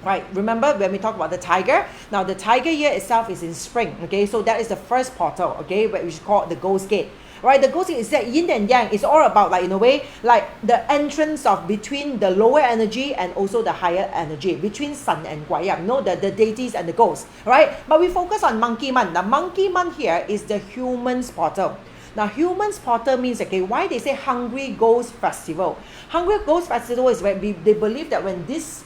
Right, remember when we talk about the tiger? Now the tiger year itself is in spring, okay? So that is the first portal, okay, which is called the ghost gate. Right, the ghost gate is that yin and yang. It's all about like in a way, like the entrance of between the lower energy and also the higher energy, between sun and guayang, the deities and the ghosts, right? But we focus on monkey month. Now monkey month here is the human's portal. Now, Human's Portal means, okay, why they say Hungry Ghost Festival? Hungry Ghost Festival is where they believe that when this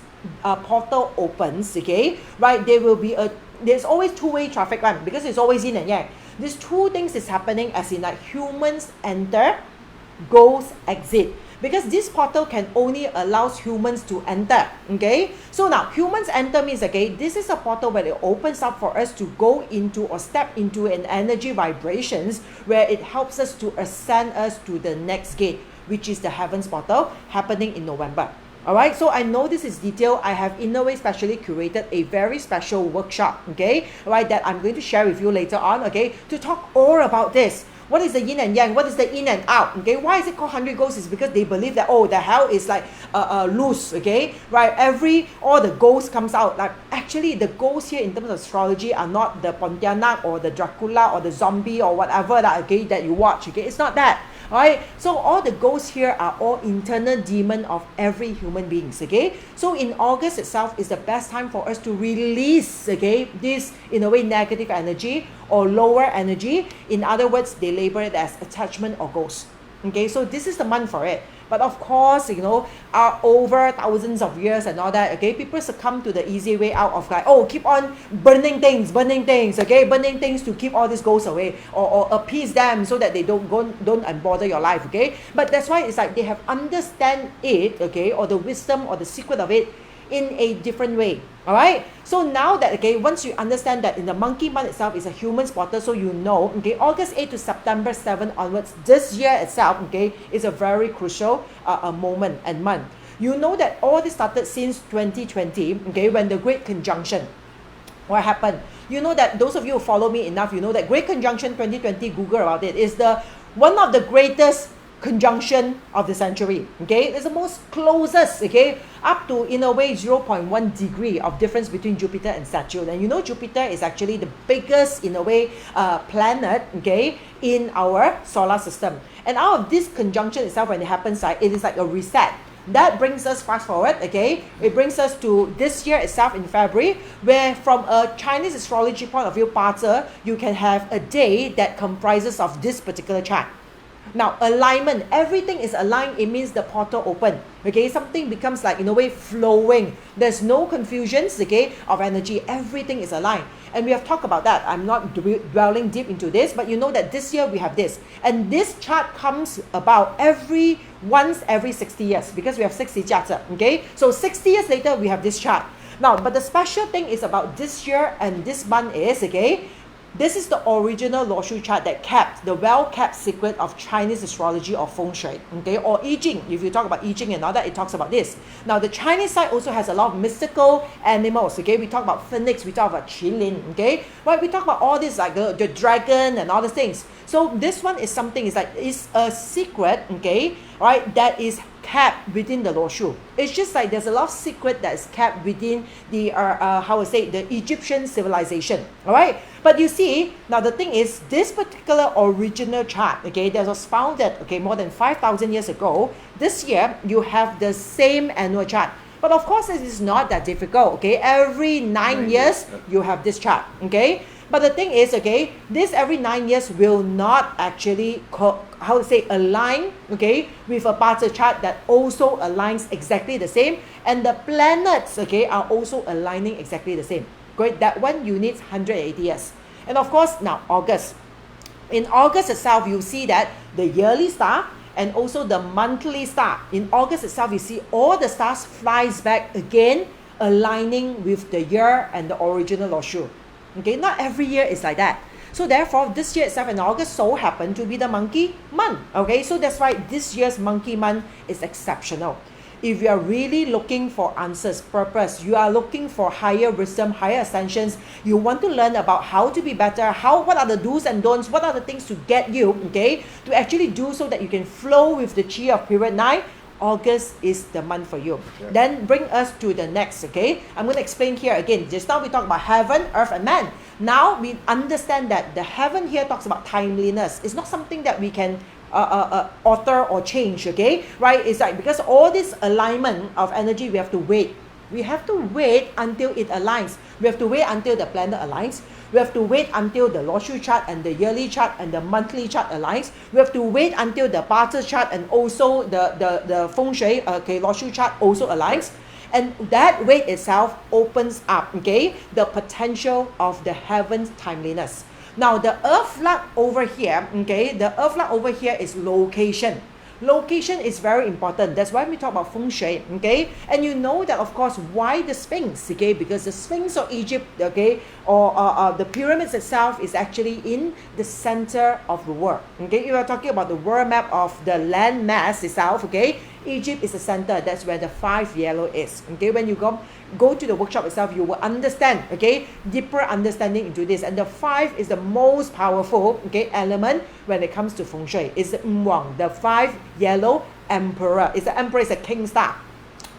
portal opens, okay, right, there's always two-way traffic one because it's always yin and yang. These two things is happening as in like humans enter, ghosts exit. Because this portal can only allows humans to enter, okay? So now, humans enter means, okay, this is a portal where it opens up for us to go into or step into an energy vibrations where it helps us to ascend us to the next gate, which is the Heaven's Portal, happening in November. Alright, so I know this is detailed. I have in a way specially curated a very special workshop, okay, right, that I'm going to share with you later on, okay, to talk all about this. What is the yin and yang? What is the in and out? Okay, why is it called Hungry Ghosts? Is because they believe that, oh, the hell is like loose, okay, right? All the ghosts comes out. Like actually, the ghosts here in terms of astrology are not the Pontianak or the Dracula or the zombie or whatever that, okay, that you watch. Okay, it's not that. Alright, so all the ghosts here are all internal demon of every human beings, okay? So in August itself is the best time for us to release, okay, this, in a way, negative energy or lower energy. In other words, they label it as attachment or ghost. Okay, so this is the month for it. But of course, you know, over thousands of years and all that, okay, people succumb to the easy way out of like, oh, keep on burning things, okay, burning things to keep all these ghosts away or appease them so that they don't bother your life, okay. But that's why it's like they have understand it, okay, or the wisdom or the secret of it in a different way. Alright, so now that, okay, once you understand that in the monkey month itself is a human's portal, so you know, okay, August 8 to September 7 onwards, this year itself, okay, is a very crucial moment and month. You know that all this started since 2020, okay, when the Great Conjunction, what happened? You know that those of you who follow me enough, you know that Great Conjunction 2020, Google about it, is the one of the greatest conjunction of the century. Okay, it's the most closest, okay, up to in a way 0.1 degree of difference between Jupiter and Saturn. And you know Jupiter is actually the biggest in a way planet, okay, in our solar system. And out of this conjunction itself, when it happens, it is like a reset. That brings us fast forward, okay, it brings us to this year itself in February, where from a Chinese astrology point of view, 八字, you can have a day that comprises of this particular chart. Now, alignment, everything is aligned, it means the portal open, okay, something becomes like in a way flowing, there's no confusions, okay, of energy, everything is aligned. And we have talked about that. I'm not dwelling deep into this, but you know that this year we have this, and this chart comes about once every 60 years, because we have 60 charts, okay, so 60 years later we have this chart. Now, but the special thing is about this year and this month is, okay, this is the original Loshu chart that kept the well-kept secret of Chinese astrology or feng shui, okay, or I Ching. If you talk about I Ching and all that, it talks about this. Now, the Chinese side also has a lot of mystical animals, okay. We talk about phoenix, we talk about qilin, okay. Right? We talk about all this like the dragon and all the things. So this one is something, it's a secret, okay, right, that is kept within the Loshu. It's just like there's a lot of secret that is kept within the the Egyptian civilization. All right, but you see, now the thing is, this particular original chart, okay, that was founded, okay, more than 5,000 years ago. This year you have the same annual chart, but of course it is not that difficult, okay. Every 9 years you have this chart, okay. But the thing is, okay, this every 9 years will not actually align, okay, with a parts chart that also aligns exactly the same, and the planets, okay, are also aligning exactly the same. Great, that one you need 180 years. And of course, now August. In August itself, you see that the yearly star and also the monthly star. In August itself, you see all the stars flies back again, aligning with the year and the original Loshu. Okay, not every year is like that. So therefore, this year itself in August so happened to be the monkey month. Okay, so that's why this year's monkey month is exceptional. If you are really looking for answers, purpose, you are looking for higher wisdom, higher ascensions, you want to learn about how to be better, what are the do's and don'ts, what are the things to get you, okay, to actually do so that you can flow with the chi of period 9, August is the month for you. Sure. Then bring us to the next, okay? I'm going to explain here again. Just now we talked about heaven, earth, and man. Now we understand that the heaven here talks about timeliness. It's not something that we can alter or change, okay? Right? It's like because all this alignment of energy, we have to wait. We have to wait until it aligns. We have to wait until the planet aligns. We have to wait until the Loshu chart and the yearly chart and the monthly chart aligns. We have to wait until the Bata chart and also the Feng Shui, okay, Loshu chart also aligns. And that wait itself opens up, okay, the potential of the heaven's timeliness. Now, the earth flag over here, okay, the earth flag over here is location. Location is very important. That's why we talk about feng shui, okay? And you know that, of course, why the Sphinx, okay? Because the Sphinx of Egypt, okay, or the pyramids itself is actually in the center of the world, okay? You are talking about the world map of the land mass itself, okay? Egypt is the center. That's where the 5 yellow is, okay? When you go to the workshop itself, you will understand, okay, deeper understanding into this. And the 5 is the most powerful, okay, element when it comes to feng shui. It's the Wang, the 5 yellow emperor. It's the emperor, is a king star,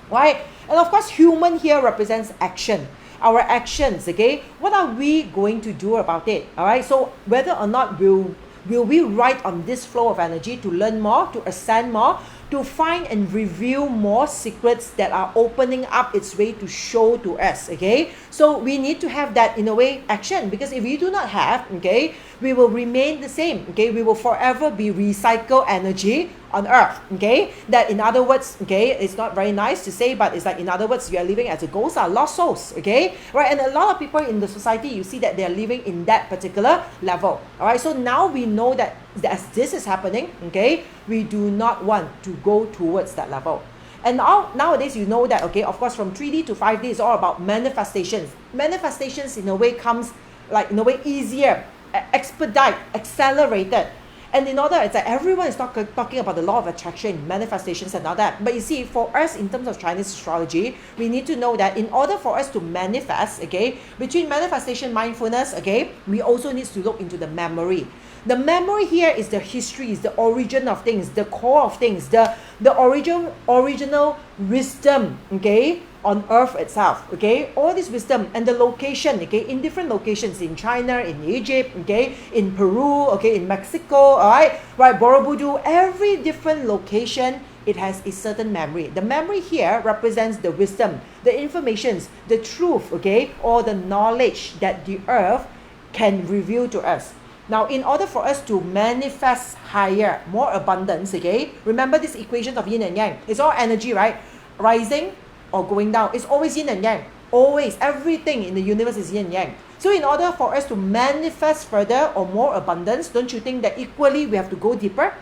right? And of course, human here represents action. Our actions, okay, what are we going to do about it? All right, so whether or not will we ride on this flow of energy to learn more, to ascend more, to find and reveal more secrets that are opening up its way to show to us, okay? So we need to have that, in a way, action, because if we do not have, okay, we will remain the same, okay? We will forever be recycled energy on earth, okay? That, in other words, okay, it's not very nice to say, but it's like, in other words, you are living as a ghost, are lost souls, okay? Right? And a lot of people in the society, you see that they are living in that particular level, all right? So now we know that as this is happening, okay, we do not want to go towards that level. And nowadays, you know that, okay, of course, from 3D to 5D is all about manifestations. Manifestations, in a way, comes, like, in a way, easier, expedite, accelerated. And in order, it's like everyone is talking about the law of attraction, manifestations and all that. But you see, for us, in terms of Chinese astrology, we need to know that in order for us to manifest, okay, between manifestation, mindfulness, okay, we also need to look into the memory. The memory here is the history, is the origin of things, the core of things, the original wisdom, okay, on earth itself, okay, all this wisdom and the location, okay, in different locations, in China, in Egypt, okay, in Peru, okay, in Mexico, all right, Borobudur, every different location, it has a certain memory. The memory here represents the wisdom, the informations, the truth, okay, or the knowledge that the earth can reveal to us. Now, in order for us to manifest higher, more abundance, okay, remember this equation of yin and yang. It's all energy, right? Rising or going down. It's always yin and yang. Always. Everything in the universe is yin and yang. So in order for us to manifest further or more abundance, don't you think that equally we have to go deeper?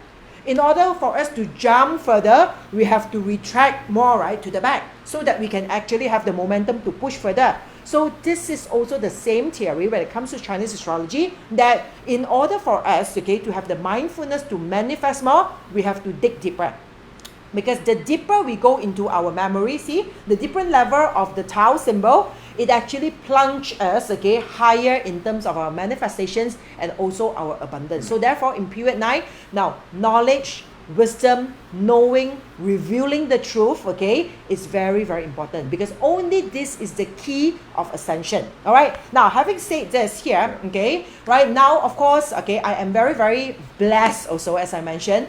In order for us to jump further, we have to retract more, right, to the back, so that we can actually have the momentum to push further. So this is also the same theory when it comes to Chinese astrology, that in order for us, okay, to have the mindfulness to manifest more, we have to dig deeper. Because the deeper we go into our memory, see, the different level of the Tao symbol, it actually plunges us, okay, higher in terms of our manifestations and also our abundance. So therefore, in period 9, now, knowledge, wisdom, knowing, revealing the truth, okay, is very, very important, because only this is the key of ascension. All right, now having said this here, okay, right now, of course, okay, I am very, very blessed also, as I mentioned.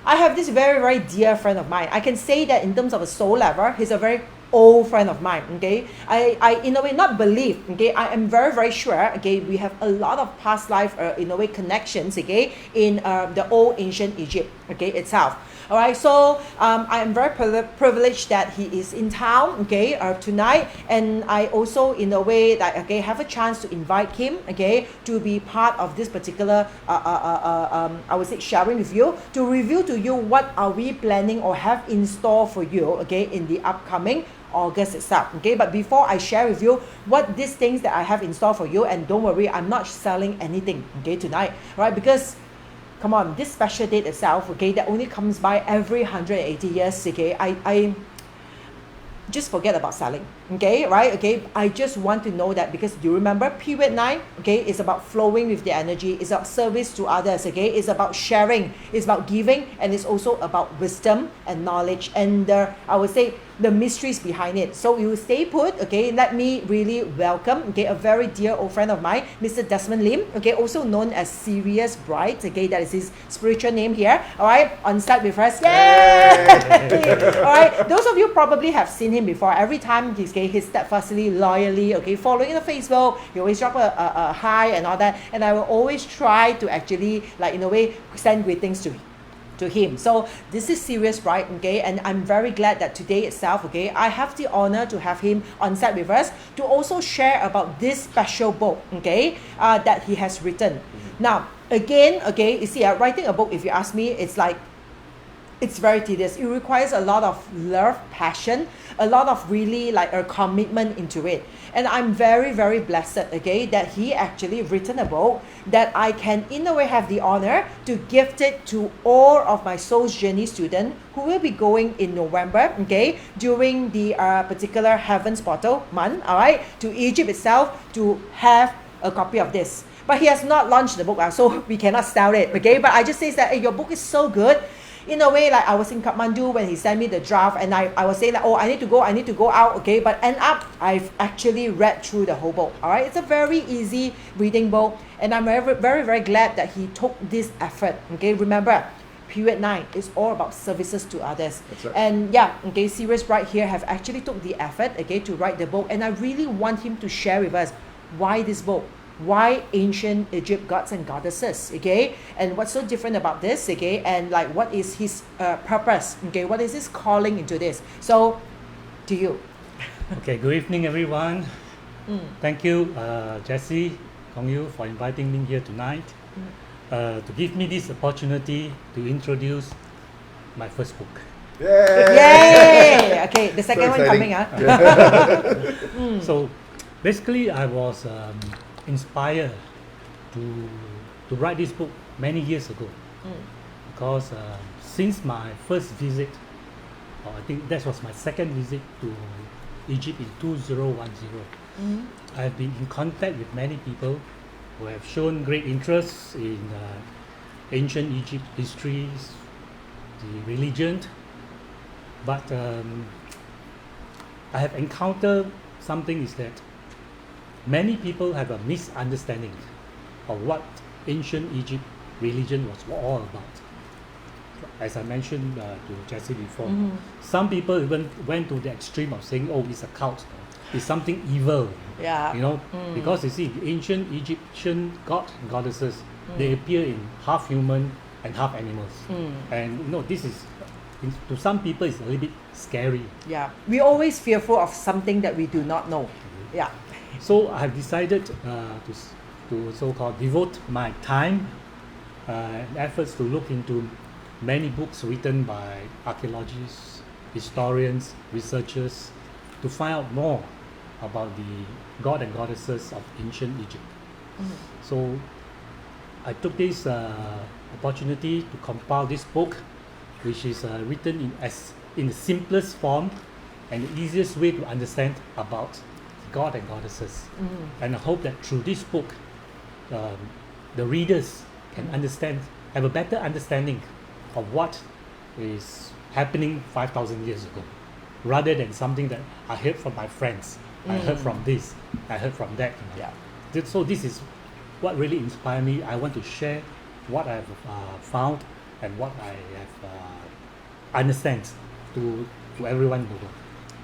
I have this very, very dear friend of mine. I can say that in terms of a soul level, he's a very old friend of mine, okay. I in a way not believe, okay, I am very, very sure, okay, we have a lot of past life in a way connections, okay, in the old ancient Egypt, okay, itself. All right, so I am very privileged that he is in town, okay, tonight, and I also in a way that, okay, have a chance to invite him, okay, to be part of this particular I would say sharing with you, to reveal to you what are we planning or have in store for you, okay, in the upcoming August itself, okay. But before I share with you what these things that I have in store for you, and don't worry, I'm not selling anything, okay, tonight, right? Because come on, this special date itself, okay, that only comes by every 180 years, okay, I just forget about selling, okay, right, okay. I just want to know that, because do you remember period 9, okay, is about flowing with the energy, it's about service to others, okay, it's about sharing, it's about giving, and it's also about wisdom and knowledge, and I would say the mysteries behind it. So you stay put, okay, let me really welcome, okay, a very dear old friend of mine, Mr. Desmond Lim, okay, also known as Sirius Bright, okay, that is his spiritual name here, all right, on site with us. Yay! All right, those of you probably have seen him before. Every time he's steadfastly, loyally, okay, following the Facebook, he always drop a hi and all that, and I will always try to actually, like, in a way, send greetings to him. So this is Sirius, right, okay, and I'm very glad that today itself, okay, I have the honor to have him on set with us to also share about this special book, okay, that he has written. Now again, okay, you see, writing a book, if you ask me, it's very tedious. It requires a lot of love, passion, a lot of really like a commitment into it. And I'm very, very blessed, okay, that he actually written a book that I can in a way have the honor to gift it to all of my Soul's Journey students who will be going in November, okay, during the particular Heaven's Portal month, all right, to Egypt itself to have a copy of this. But he has not launched the book, so we cannot sell it, okay. But I just say that, hey, your book is so good. In a way, like I was in Kathmandu when he sent me the draft, and I was saying that, oh, I need to go out, okay, but end up I've actually read through the whole book. All right, it's a very easy reading book, and I'm very, very, very glad that he took this effort. Okay, remember, period 9 is all about services to others. That's right. And yeah, okay, Sirius right here have actually took the effort, okay, to write the book, and I really want him to share with us why this book. Why ancient Egypt gods and goddesses, okay, and what's so different about this, okay, and like what is his purpose, okay, what is his calling into this. So to you. Okay, good evening everyone. Thank you, Jessie, Kong Yu, for inviting me here tonight, to give me this opportunity to introduce my first book. Yay! Okay, the second one coming, So basically I was inspired to write this book many years ago, because since my first visit, or I think that was my second visit to Egypt in 2010, I've been in contact with many people who have shown great interest in ancient Egypt histories, the religion, but I have encountered something is that many people have a misunderstanding of what ancient Egypt religion was all about. As I mentioned to Jessie before, some people even went to the extreme of saying, "Oh, it's a cult, it's something evil." Yeah. You know, because you see, the ancient Egyptian god and goddesses, they appear in half human and half animals, and you know, this is to some people it's a little bit scary. Yeah. We're always fearful of something that we do not know. Yeah. So I have decided to so-called devote my time and efforts to look into many books written by archaeologists, historians, researchers to find out more about the god and goddesses of ancient Egypt. So I took this opportunity to compile this book, which is written in the simplest form and the easiest way to understand about god and goddesses. And I hope that through this book, the readers can have a better understanding of what is happening 5,000 years ago, rather than something that I heard from my friends. I heard from this, I heard from that. You know. Yeah. So this is what really inspired me. I want to share what I've found and what I have understand to everyone in the world.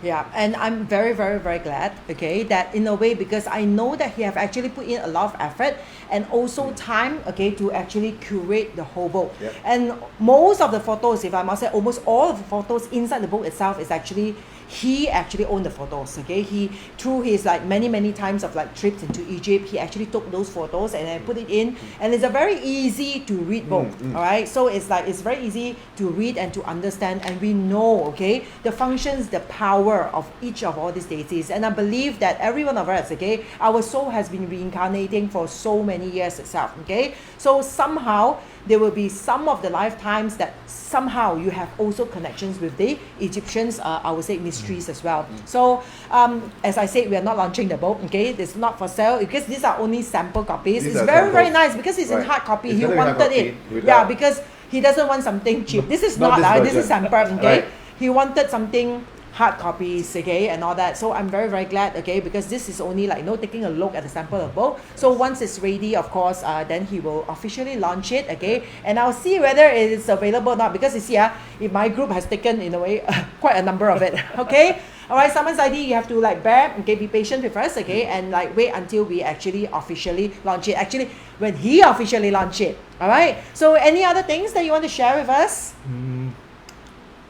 Yeah, and I'm very, very, very glad, okay, that in a way, because I know that he have actually put in a lot of effort and also time, okay, to actually curate the whole book. Yep. And most of the photos, if I must say, almost all of the photos inside the book itself is actually, he actually owned the photos, okay. He, through his like many times of like trips into Egypt, he actually took those photos and then put it in, and it's a very easy to read book, all right. So it's like, it's very easy to read and to understand, and we know, okay, the functions, the power of each of all these deities. And I believe that every one of us, okay, our soul has been reincarnating for so many years itself, okay. So somehow there will be some of the lifetimes that somehow you have also connections with the Egyptians, I would say mysteries as well. So as I said, we are not launching the book, okay, it's not for sale because these are only sample copies. These It's are very samples. nice because it's in Right. hard copy. It's He gonna be hard wanted copy it, without- yeah, because he doesn't want something cheap. This is Not not, this this is version. sample, okay. Right. He wanted something hard copies, okay, and all that. So I'm very, very glad, okay, because this is only like, taking a look at the sample of book. So once it's ready, of course, then he will officially launch it, okay, and I'll see whether it is available or not, because you see, if my group has taken, in a way, quite a number of it, okay. All right, Summons ID, you have to like bear, okay, be patient with us, okay, and like wait until we actually officially launch it. Actually, when he officially launch it, all right. So any other things that you want to share with us?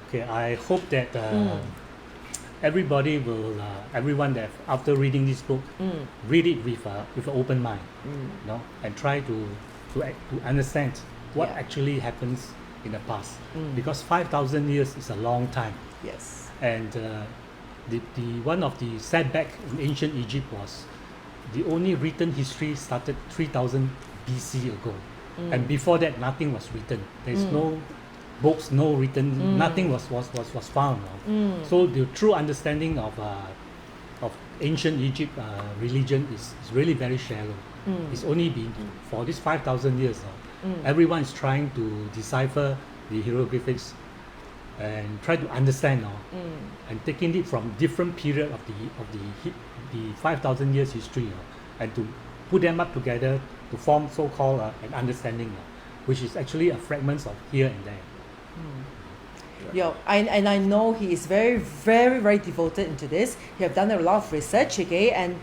Okay, I hope that everybody will, everyone that after reading this book, read it with an open mind, you know, and try to understand what Yeah. actually happens in the past, because 5,000 years is a long time, Yes. and the one of the setback in ancient Egypt was the only written history started 3,000 BC ago, and before that nothing was written. There's no books, no written, nothing was found. So the true understanding of ancient Egypt religion is really very shallow. It's only been for these 5,000 years. Everyone is trying to decipher the hieroglyphics and try to understand and taking it from different period of the 5,000 years history and to put them up together to form so-called an understanding, which is actually a fragments of here and there. And I know he is very, very, very devoted into this. He have done a lot of research, okay, and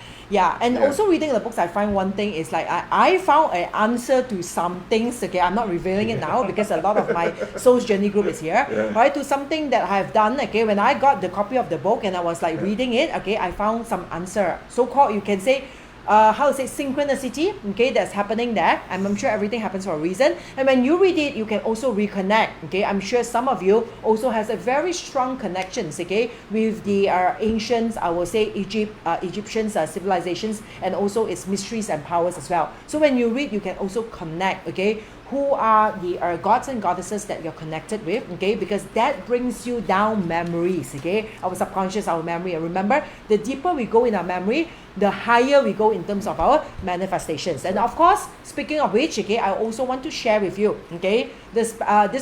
also reading the books, I find one thing is like I found an answer to some things, okay. I'm not revealing it now because a lot of my Soul's Journey group is here, right? To something that I have done, okay. When I got the copy of the book and I was like reading it, okay, I found some answer. So-called, you can say, how to say, synchronicity, okay, that's happening there. I'm sure everything happens for a reason. And when you read it, you can also reconnect, okay. I'm sure some of you also has a very strong connections, okay, with the ancient, I will say, Egyptian civilizations, and also its mysteries and powers as well. So when you read, you can also connect, okay, who are the gods and goddesses that you're connected with, okay, because that brings you down memories, okay, our subconscious, our memory. And remember, the deeper we go in our memory, the higher we go in terms of our manifestations. And of course, speaking of which, okay, I also want to share with you, okay, this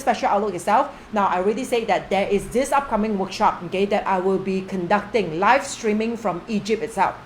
special outlook itself. Now, I already say that there is this upcoming workshop, okay, that I will be conducting live streaming from Egypt itself.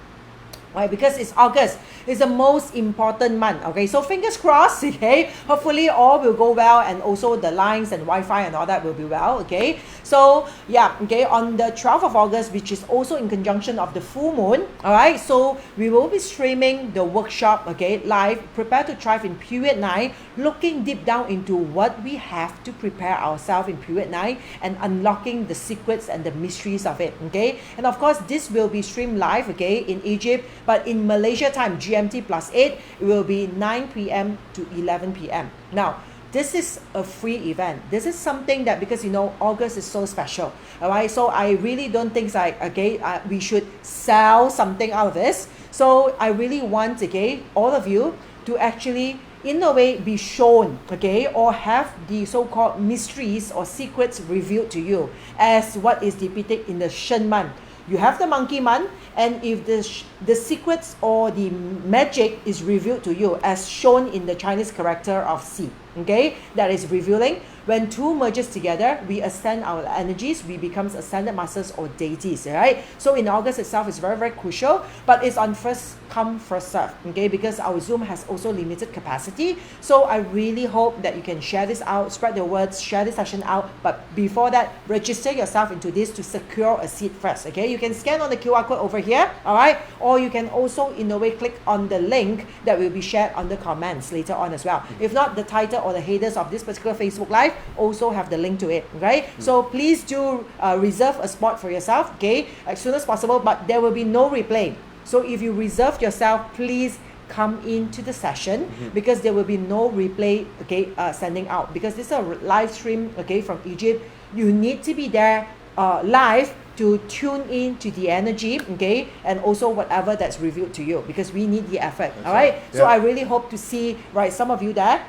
Right, because it's August, it's the most important month, okay, so fingers crossed, okay, hopefully all will go well, and also the lines and Wi-Fi and all that will be well, okay, so yeah, okay, on the 12th of August, which is also in conjunction of the full moon, all right, so we will be streaming the workshop, okay, live, Prepare to Thrive in Period 9, looking deep down into what we have to prepare ourselves in Period 9 and unlocking the secrets and the mysteries of it, okay, and of course, this will be streamed live, okay, in Egypt, but in Malaysia time, GMT +8, it will be 9 p.m. to 11 p.m. Now, this is a free event. This is something that, because you know, August is so special, all right? So I really don't think like, okay, we should sell something out of this. So I really want, okay, all of you to actually, in a way, be shown, okay, or have the so-called mysteries or secrets revealed to you as what is depicted in the Shen month. You have the monkey month, and if the secrets or the magic is revealed to you as shown in the Chinese character of Si, okay, that is revealing. When two merges together, we ascend our energies, we become ascended masters or deities, right? So in August itself is very, very crucial, but it's on first come, first serve, okay, because our Zoom has also limited capacity. So I really hope that you can share this out, spread the words, share this session out, but before that, register yourself into this to secure a seat first, okay? You can scan on the QR code over here, all right? Or you can also, in a way, click on the link that will be shared on the comments later on as well. If not, the title or the headers of this particular Facebook Live also have the link to it, right? So please do reserve a spot for yourself, okay, as soon as possible, but there will be no replay. So if you reserve yourself, please come into the session, because there will be no replay, okay, sending out, because this is a live stream, okay, from Egypt. You need to be there live to tune in to the energy, okay, and also whatever that's revealed to you, because we need the effort. All right, so I really hope to see, right, some of you there.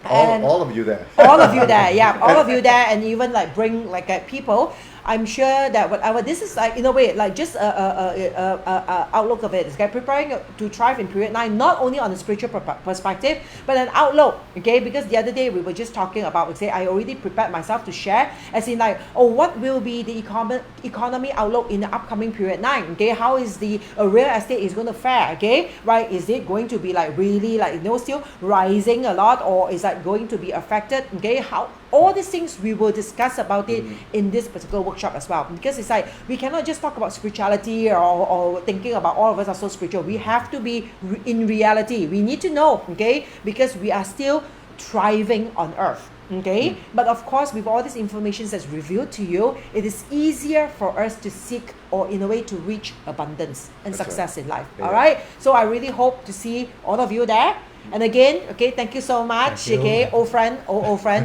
All of you there. All of you there, yeah, all of you there, and even like bring like people. I'm sure that whatever this is, like, in a way, like just a outlook of it. Okay, preparing to thrive in period 9, not only on the spiritual perspective, but an outlook. Okay, because the other day we were just talking about, say, I already prepared myself to share, as in like, oh, what will be the economy outlook in the upcoming period 9? Okay, how is the real estate is going to fare? Okay, right? Is it going to be like really like, you know, still rising a lot, or is that going to be affected? Okay, how? All these things we will discuss about it in this particular workshop as well, because it's like we cannot just talk about spirituality or thinking about all of us are so spiritual. We have to be in reality. We need to know, okay, because we are still thriving on earth, okay. But of course, with all this information that's revealed to you, it is easier for us to seek, or in a way to reach abundance and success in life. All right, so I really hope to see all of you there. And again, okay, thank you so much. Okay, old friend,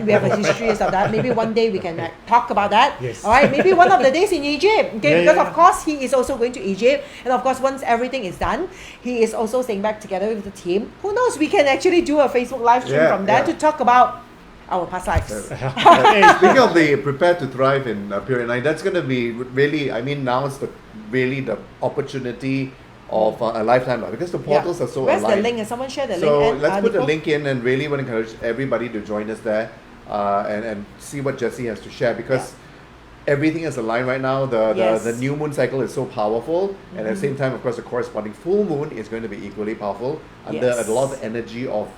we have a history of that. Maybe one day we can talk about that. Yes. All right, maybe one of the days in Egypt. Okay, because of course he is also going to Egypt, and of course once everything is done, he is also staying back together with the team. Who knows? We can actually do a Facebook live stream from there to talk about our past lives. Speaking of the Prepare to Thrive in period 9, that's going to be really, I mean, now it's really the opportunity of a lifetime, because the portals are so alive. Where's the link? Can someone share the link? So let's put the link in, and really want to encourage everybody to join us there and see what Jessie has to share, because everything is aligned right now. The new moon cycle is so powerful, and at the same time, of course, the corresponding full moon is going to be equally powerful under a lot of energy of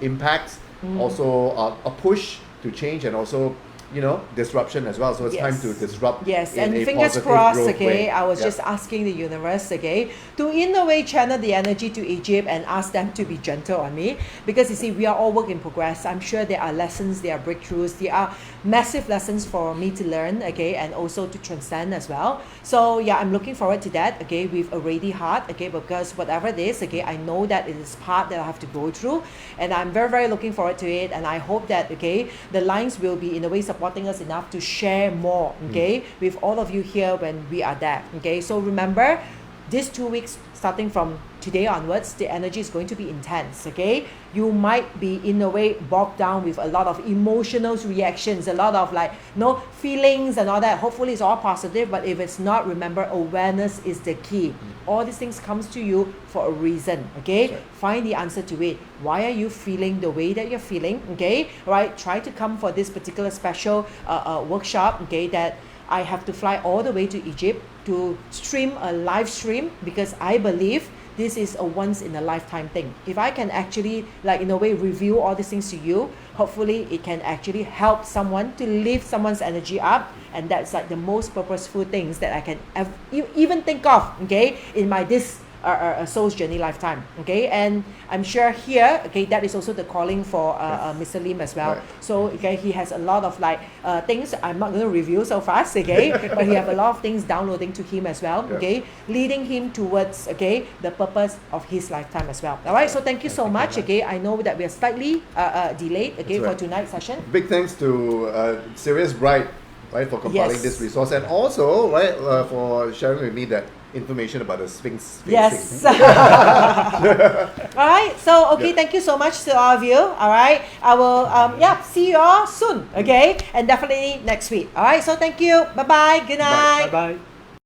impacts, also a push to change, and also, you know, disruption as well. So it's time to disrupt. Yes, in and a fingers positive crossed, growth okay, way. I was just asking the universe, okay, to in a way channel the energy to Egypt and ask them to be gentle on me, because you see, we are all work in progress. I'm sure there are lessons, there are breakthroughs, there are massive lessons for me to learn, okay, and also to transcend as well. So yeah, I'm looking forward to that, okay, with a ready heart, okay, because whatever it is, okay, I know that it is part that I have to go through, and I'm very, very looking forward to it, and I hope that, okay, the lines will be in a way supporting us enough to share more, okay, with all of you here when we are there, okay. So remember, these 2 weeks starting from today onwards, the energy is going to be intense, okay? You might be in a way bogged down with a lot of emotional reactions, a lot of like, feelings and all that. Hopefully it's all positive, but if it's not, remember, awareness is the key. All these things comes to you for a reason, okay? Sure. Find the answer to it. Why are you feeling the way that you're feeling, okay? Right? Try to come for this particular special workshop, okay, that I have to fly all the way to Egypt to stream a live stream, because I believe this is a once in a lifetime thing. If I can actually, like, in a way, review all these things to you, hopefully it can actually help someone to lift someone's energy up, and that's like the most purposeful things that I can even think of, okay, in my this soul's journey lifetime, okay? And I'm sure here, okay, that is also the calling for Mr. Lim as well. Right. So, okay, he has a lot of like things I'm not going to review so fast, okay, but he have a lot of things downloading to him as well, Yeah. okay, leading him towards, okay, the purpose of his lifetime as well. All right, so thank you so much, okay. I know that we are slightly delayed, okay, That's right. for tonight's session. Big thanks to Sirius Bright, right, for compiling Yes. this resource, and also, right, for sharing with me that information about the Sphinx. Yes. All right. So, okay, Yeah. thank you so much to all of you. All right. I will, see you all soon. Okay. And definitely next week. All right. So, thank you. Bye-bye. Good night. Bye bye.